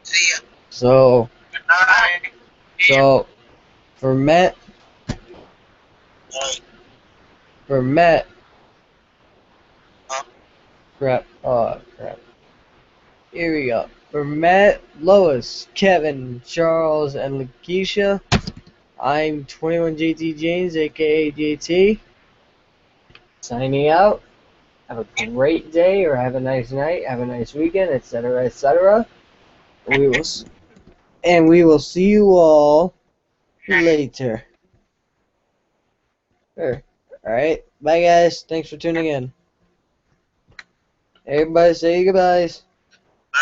See ya. So, Good night. so for Matt, for Matt, crap, oh crap. Here we go. For Matt, Lois, Kevin, Charles, and Lakeisha, I'm 21JT James, aka JT, signing out. Have a great day, or have a nice night, have a nice weekend, etc., etc. We will see you all later. Sure. Alright, bye guys. Thanks for tuning in. Everybody say goodbyes. Bye.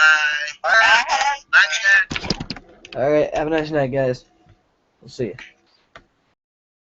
Bye. Bye, Chad. Alright, have a nice night, guys. We'll see you.